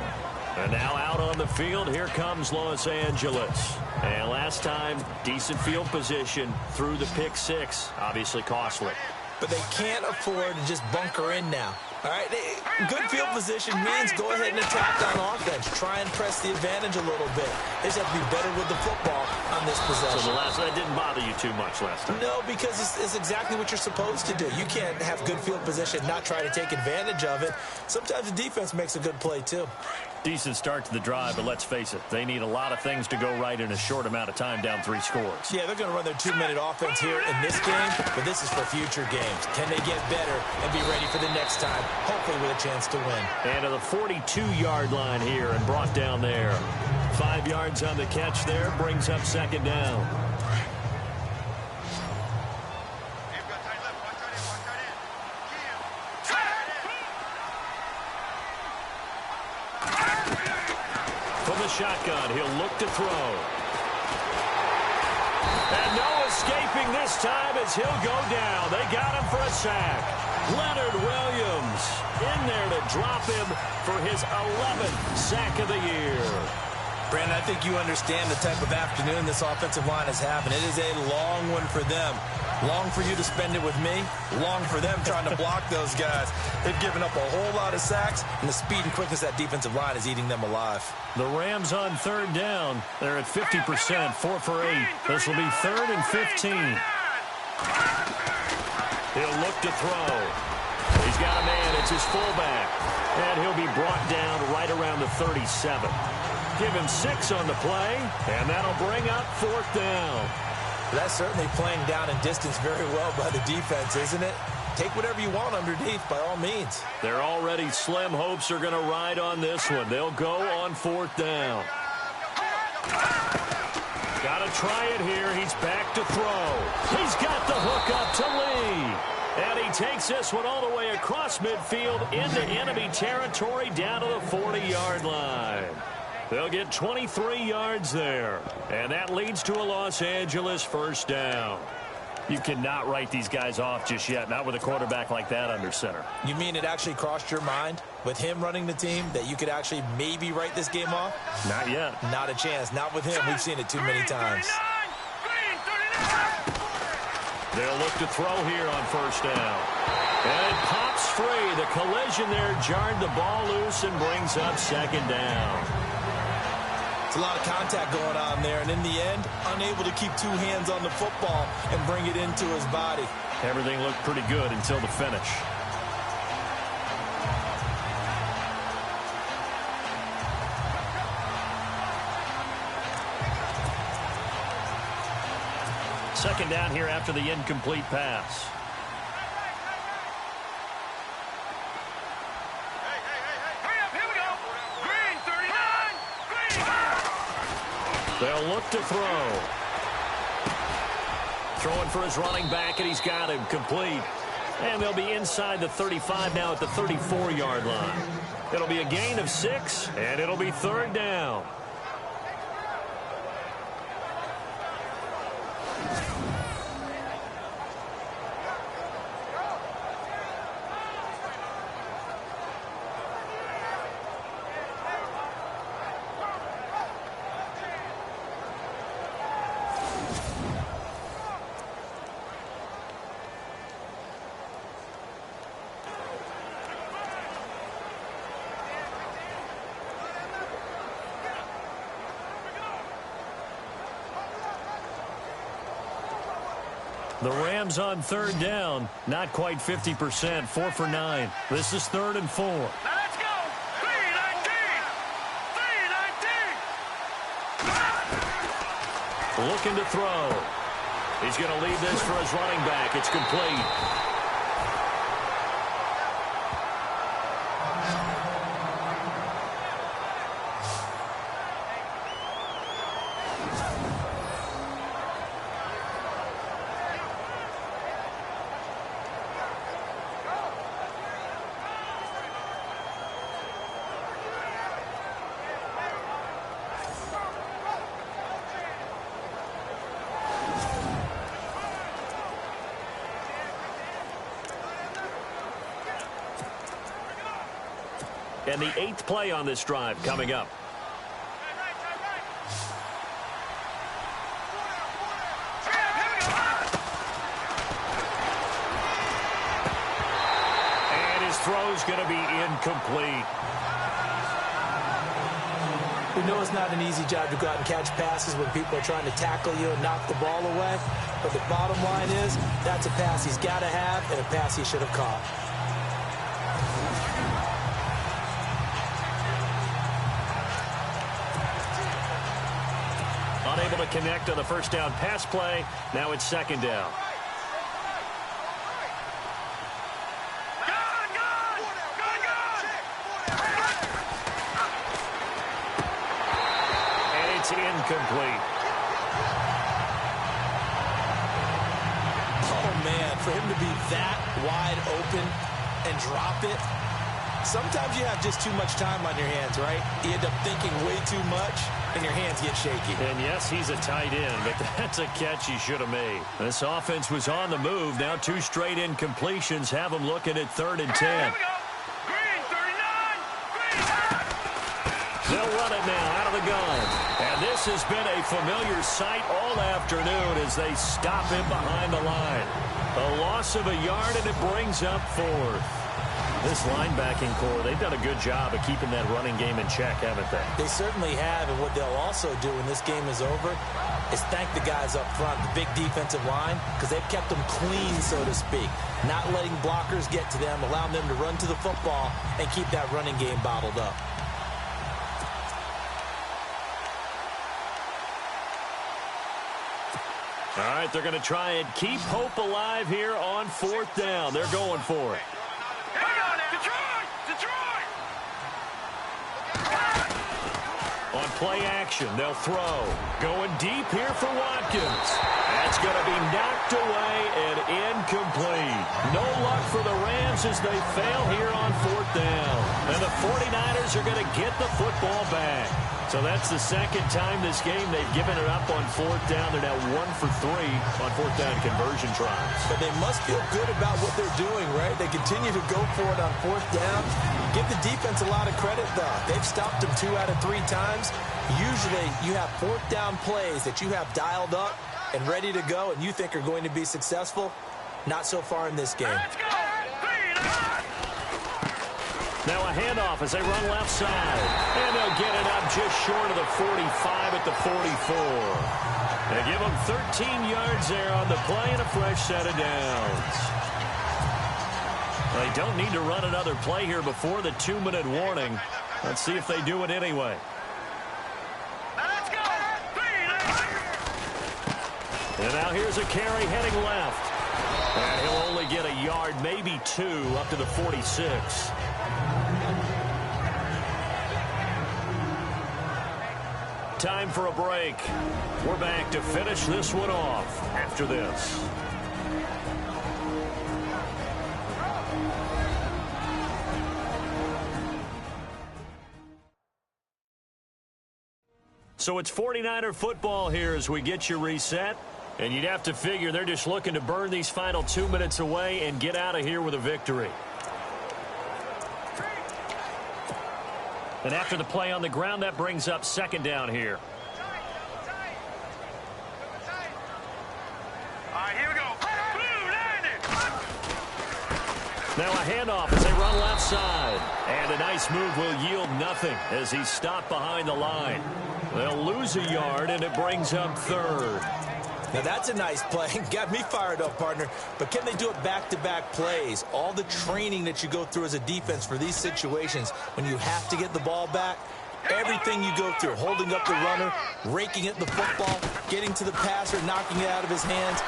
And now out on the field, here comes Los Angeles. And last time, decent field position through the pick six. Obviously costly. But they can't afford to just bunker in now. All right, good field position means go ahead and attack on offense. Try and press the advantage a little bit. They just have to be better with the football on this possession. So that didn't bother you too much last time? No, because it's exactly what you're supposed to do. You can't have good field position, not try to take advantage of it. Sometimes the defense makes a good play, too. Decent start to the drive, but let's face it, they need a lot of things to go right in a short amount of time down 3 scores. Yeah, they're going to run their 2-minute offense here in this game, but this is for future games. Can they get better and be ready for the next time, hopefully with a chance to win? And to the 42-yard line here and brought down there. 5 yards on the catch there, brings up second down. From the shotgun, he'll look to throw. And no escaping this time as he'll go down. They got him for a sack. Leonard Williams in there to drop him for his 11th sack of the year. Brandon, I think you understand the type of afternoon this offensive line is having. It is a long one for them. Long for you to spend it with me. Long for them trying to block those guys. They've given up a whole lot of sacks, and the speed and quickness of that defensive line is eating them alive. The Rams on third down. They're at 50%, 4 for 8. This will be 3rd and 15. He'll look to throw. He's got a man. It's his fullback. And he'll be brought down right around the 37. Give him 6 on the play, and that'll bring up 4th down. That's certainly playing down in distance very well by the defense, isn't it? Take whatever you want underneath, by all means. They're already slim hopes are going to ride on this one. They'll go on 4th down. Got to try it here. He's back to throw. He's got the hook up to Lee. And he takes this one all the way across midfield into enemy territory down to the 40-yard line. They'll get 23 yards there. And that leads to a Los Angeles first down. You cannot write these guys off just yet, not with a quarterback like that under center. You mean it actually crossed your mind with him running the team that you could actually maybe write this game off? Not yet. Not a chance. Not with him. We've seen it too many times. They'll look to throw here on first down. And it pops free. The collision there jarred the ball loose and brings up second down. A lot of contact going on there, and in the end, unable to keep 2 hands on the football and bring it into his body. Everything looked pretty good until the finish. Second down here after the incomplete pass. They'll look to throw. Throwing for his running back, and he's got him complete. And they'll be inside the 35 now at the 34-yard line. It'll be a gain of 6, and it'll be 3rd down. The Rams on 3rd down, not quite 50%, 4 for 9. This is 3rd and 4. Now let's go. 3-19. Looking to throw. He's going to leave this for his running back. It's complete. And the 8th play on this drive coming up. And his throw's going to be incomplete. We know it's not an easy job to go out and catch passes when people are trying to tackle you and knock the ball away. But the bottom line is, that's a pass he's got to have and a pass he should have caught. Unable to connect on the first down pass play. Now it's second down. Incomplete. Oh, man, for him to be that wide open and drop it. Sometimes you have just too much time on your hands, right? You end up thinking way too much, and your hands get shaky. And, yes, he's a tight end, but that's a catch he should have made. This offense was on the move. Now 2 straight incompletions have them looking at 3rd and 10. Here we go. Green, 39. Green. They'll run it now out of the gun. And this has been a familiar sight all afternoon as they stop him behind the line. A loss of a yard, and it brings up 4th. This linebacking core, they've done a good job of keeping that running game in check, haven't they? They certainly have, and what they'll also do when this game is over is thank the guys up front, the big defensive line, because they've kept them clean, so to speak. Not letting blockers get to them, allowing them to run to the football and keep that running game bottled up. All right, they're going to try and keep hope alive here on 4th down. They're going for it. Detroit! Detroit! On play action, they'll throw. Going deep here for Watkins. That's going to be knocked away and incomplete. No luck for the Rams as they fail here on 4th down. And the 49ers are going to get the football back. So that's the 2nd time this game they've given it up on 4th down. They're now 1 for 3 on 4th down conversion tries. But they must feel good about what they're doing, right? They continue to go for it on 4th down. Give the defense a lot of credit, though. They've stopped them 2 out of 3 times. Usually you have 4th down plays that you have dialed up and ready to go and you think are going to be successful. Not so far in this game. Let's go! Now a handoff as they run left side. And they'll get it up just short of the 45 at the 44. They give them 13 yards there on the play and a fresh set of downs. They don't need to run another play here before the 2-minute warning. Let's see if they do it anyway. Let's go! And now here's a carry heading left. And he'll only get a yard, maybe 2, up to the 46. Time for a break. We're back to finish this one off after this. So it's 49er football here as we get you reset. And you'd have to figure they're just looking to burn these final 2 minutes away and get out of here with a victory. And after the play on the ground, that brings up 2nd down here. All right, here we go. Blue landing. Now a handoff as they run left side. And a nice move will yield nothing as he's stopped behind the line. They'll lose a yard, and it brings up 3rd. Now that's a nice play. Got me fired up, partner. But can they do it back-to-back plays? All the training that you go through as a defense for these situations, when you have to get the ball back, everything you go through, holding up the runner, raking at the football, getting to the passer, knocking it out of his hands,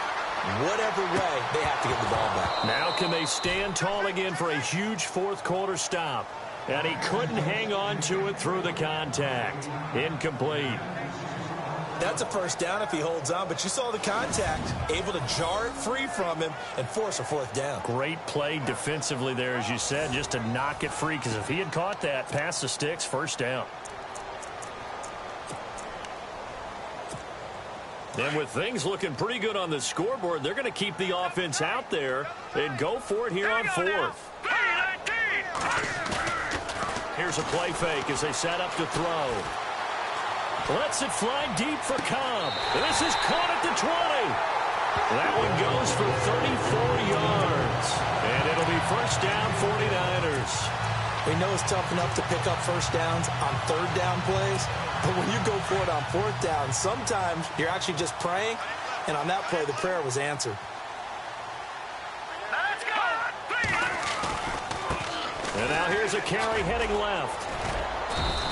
whatever way, they have to get the ball back. Now can they stand tall again for a huge 4th quarter stop? And he couldn't hang on to it through the contact. Incomplete. That's a first down if he holds on, but you saw the contact, able to jar it free from him and force a 4th down. Great play defensively there, as you said, just to knock it free, because if he had caught that, past the sticks, first down. And with things looking pretty good on the scoreboard, they're going to keep the offense out there and go for it here on 4th. Here here's a play fake as they set up to throw. Lets it fly deep for Cobb. This is caught at the 20. That one goes for 34 yards. And it'll be first down 49ers. We know it's tough enough to pick up first downs on third down plays, but when you go for it on fourth down, sometimes you're actually just praying, and on that play, the prayer was answered. Let's go! And now here's a carry heading left.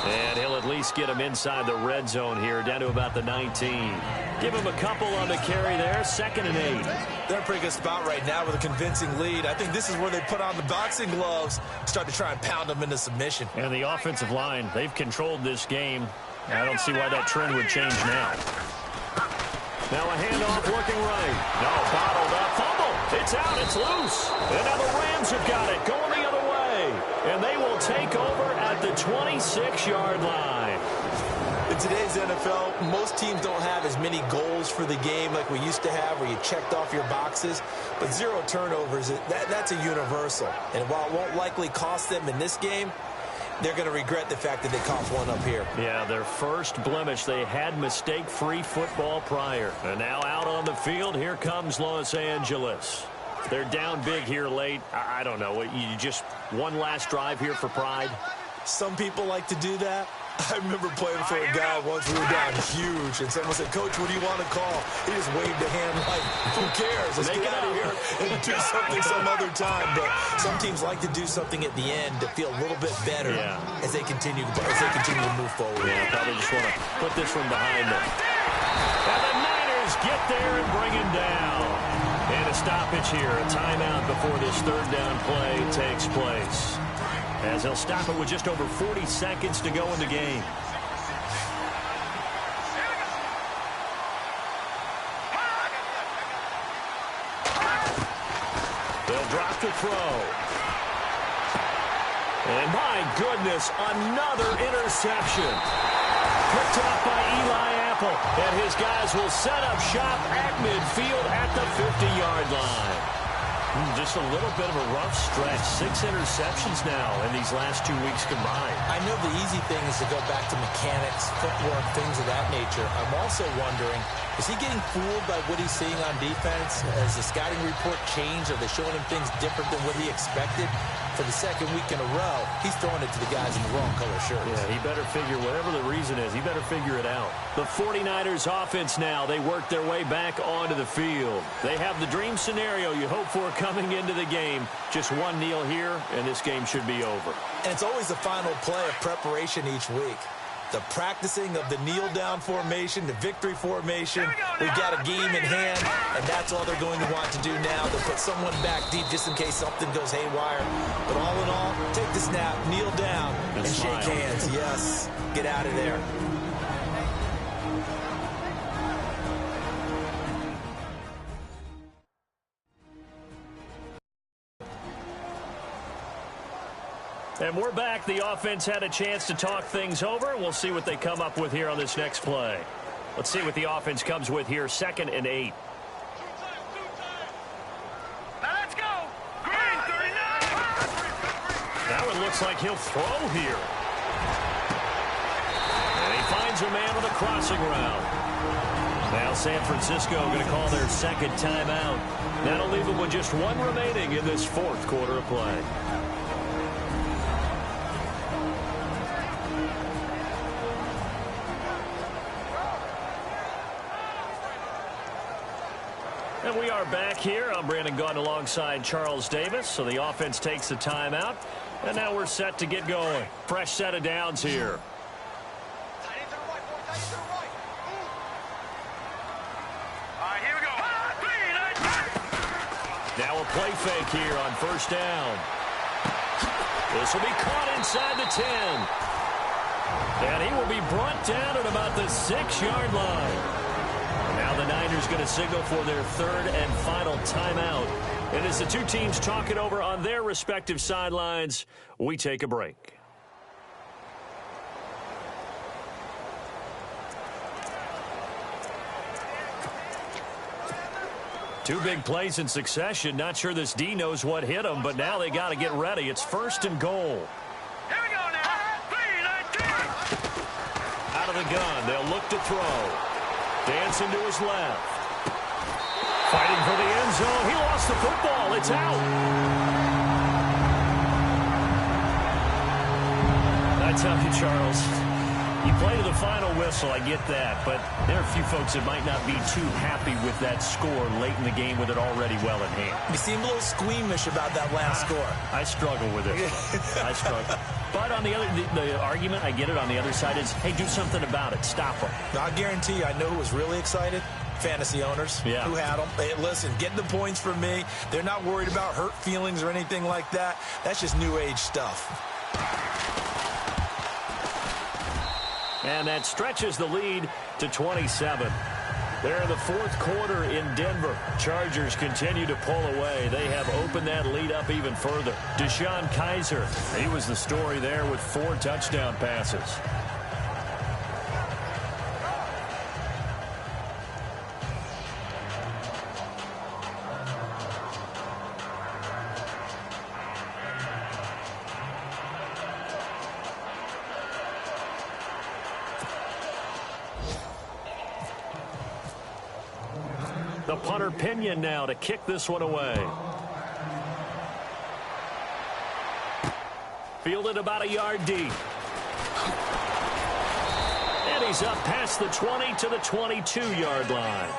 And he'll at least get him inside the red zone here, down to about the 19. Give him a couple on the carry there, 2nd and 8. They're in a pretty good spot right now with a convincing lead. I think this is where they put on the boxing gloves, start to try and pound them into submission. And the offensive line, they've controlled this game. I don't see why that trend would change now. Now a handoff looking right. No, bottled up, fumble. It's out, it's loose. And now the Rams have got it, going the other way. And they will take over at the 26-yard line. In today's NFL, most teams don't have as many goals for the game like we used to have, where you checked off your boxes. But 0 turnovers, that's a universal. And while it won't likely cost them in this game, they're going to regret the fact that they coughed one up here. Yeah, their first blemish. They had mistake-free football prior. And now out on the field, here comes Los Angeles. They're down big here late. I don't know. You just one last drive here for pride? Some people like to do that. I remember playing for a guy once. We were down huge, and someone said, "Coach, what do you want to call?" He just waved a hand like, "Who cares? Let's get out of here and do something some other time." But some teams like to do something at the end to feel a little bit better as they continue to move forward. Yeah, probably just want to put this one behind them. And the Niners get there and bring him down. And a stoppage here, a timeout before this third down play takes place, as they'll stop it with just over 40 seconds to go in the game. They'll drop the throw. And my goodness, another interception. Picked off by Eli Apple. And his guys will set up shop at midfield at the 50-yard line. Just a little bit of a rough stretch. 6 interceptions now in these last 2 weeks combined. I know the easy thing is to go back to mechanics, footwork, things of that nature. I'm also wondering, is he getting fooled by what he's seeing on defense? Has the scouting report changed? Are they showing him things different than what he expected? For the second week in a row, he's throwing it to the guys in the wrong color shirts. Yeah, he better figure, whatever the reason is, he better figure it out. The 49ers offense now, they work their way back onto the field. They have the dream scenario you hope for coming into the game. Just one kneel here, and this game should be over. And it's always the final play of preparation each week. The practicing of the kneel-down formation, the victory formation. We've got a game in hand, and that's all they're going to want to do now. They'll put someone back deep just in case something goes haywire. But all in all, take the snap, kneel down, and shake hands. Yes, get out of there. And we're back. The offense had a chance to talk things over. We'll see what they come up with here on this next play. Let's see what the offense comes with here. 2nd and 8. Now let's go! Green 39! Now it looks like he'll throw here. And he finds a man with a crossing route. Now San Francisco going to call their second timeout. That'll leave them with just one remaining in this fourth quarter of play. And we are back here. I'm Brandon Gaudin alongside Charles Davis. So the offense takes the timeout. And now we're set to get going. Fresh set of downs here. All right, here we go. Now a play fake here on first down. This will be caught inside the 10. And he will be brought down at about the 6-yard line. Now the Niners going to signal for their third and final timeout. And as the two teams talk it over on their respective sidelines, we take a break. Two big plays in succession. Not sure this D knows what hit him, but now they got to get ready. It's 1st and goal. Here we go now. Out of the gun. They'll look to throw. Dancing to his left. Fighting for the end zone. He lost the football. It's out. I tell you, Charles, you play to the final whistle, I get that, but there are a few folks that might not be too happy with that score late in the game with it already well in hand. You seem a little squeamish about that last score. I struggle with it. I struggle. But on the other, the argument, I get it, on the other side is, hey, do something about it. Stop them. I guarantee you, I know who was really excited. Fantasy owners who had them. Hey, listen, getting the points from me. They're not worried about hurt feelings or anything like that. That's just new age stuff. And that stretches the lead to 27. They're in the fourth quarter in Denver. Chargers continue to pull away. They have opened that lead up even further. Deshaun Kaiser, he was the story there with 4 touchdown passes. The punter Pinion now to kick this one away. Fielded about a yard deep. And he's up past the 20 to the 22-yard line.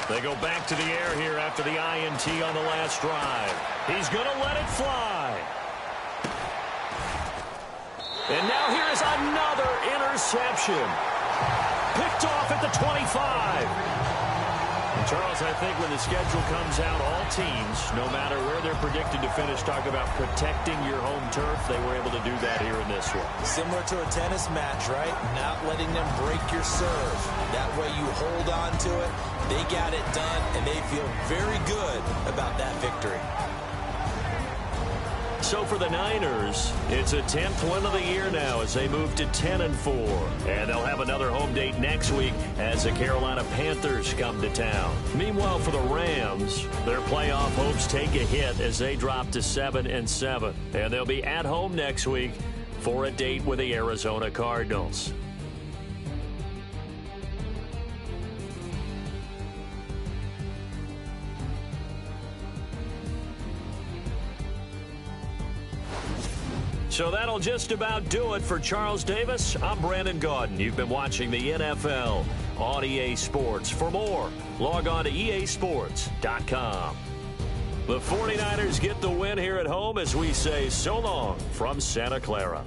They go back to the air here after the INT on the last drive. He's going to let it fly. And now here is another interception. Picked off at the 25. And Charles, I think when the schedule comes out, all teams, no matter where they're predicted to finish, talk about protecting your home turf. They were able to do that here in this one. Similar to a tennis match, right? Not letting them break your serve. That way you hold on to it. They got it done, and they feel very good about that victory. So for the Niners, it's a 10th win of the year now as they move to 10-4. And they'll have another home date next week as the Carolina Panthers come to town. Meanwhile, for the Rams, their playoff hopes take a hit as they drop to 7-7. And they'll be at home next week for a date with the Arizona Cardinals. So that'll just about do it for Charles Davis. I'm Brandon Gaudin. You've been watching the NFL on EA Sports. For more, log on to easports.com. The 49ers get the win here at home as we say so long from Santa Clara.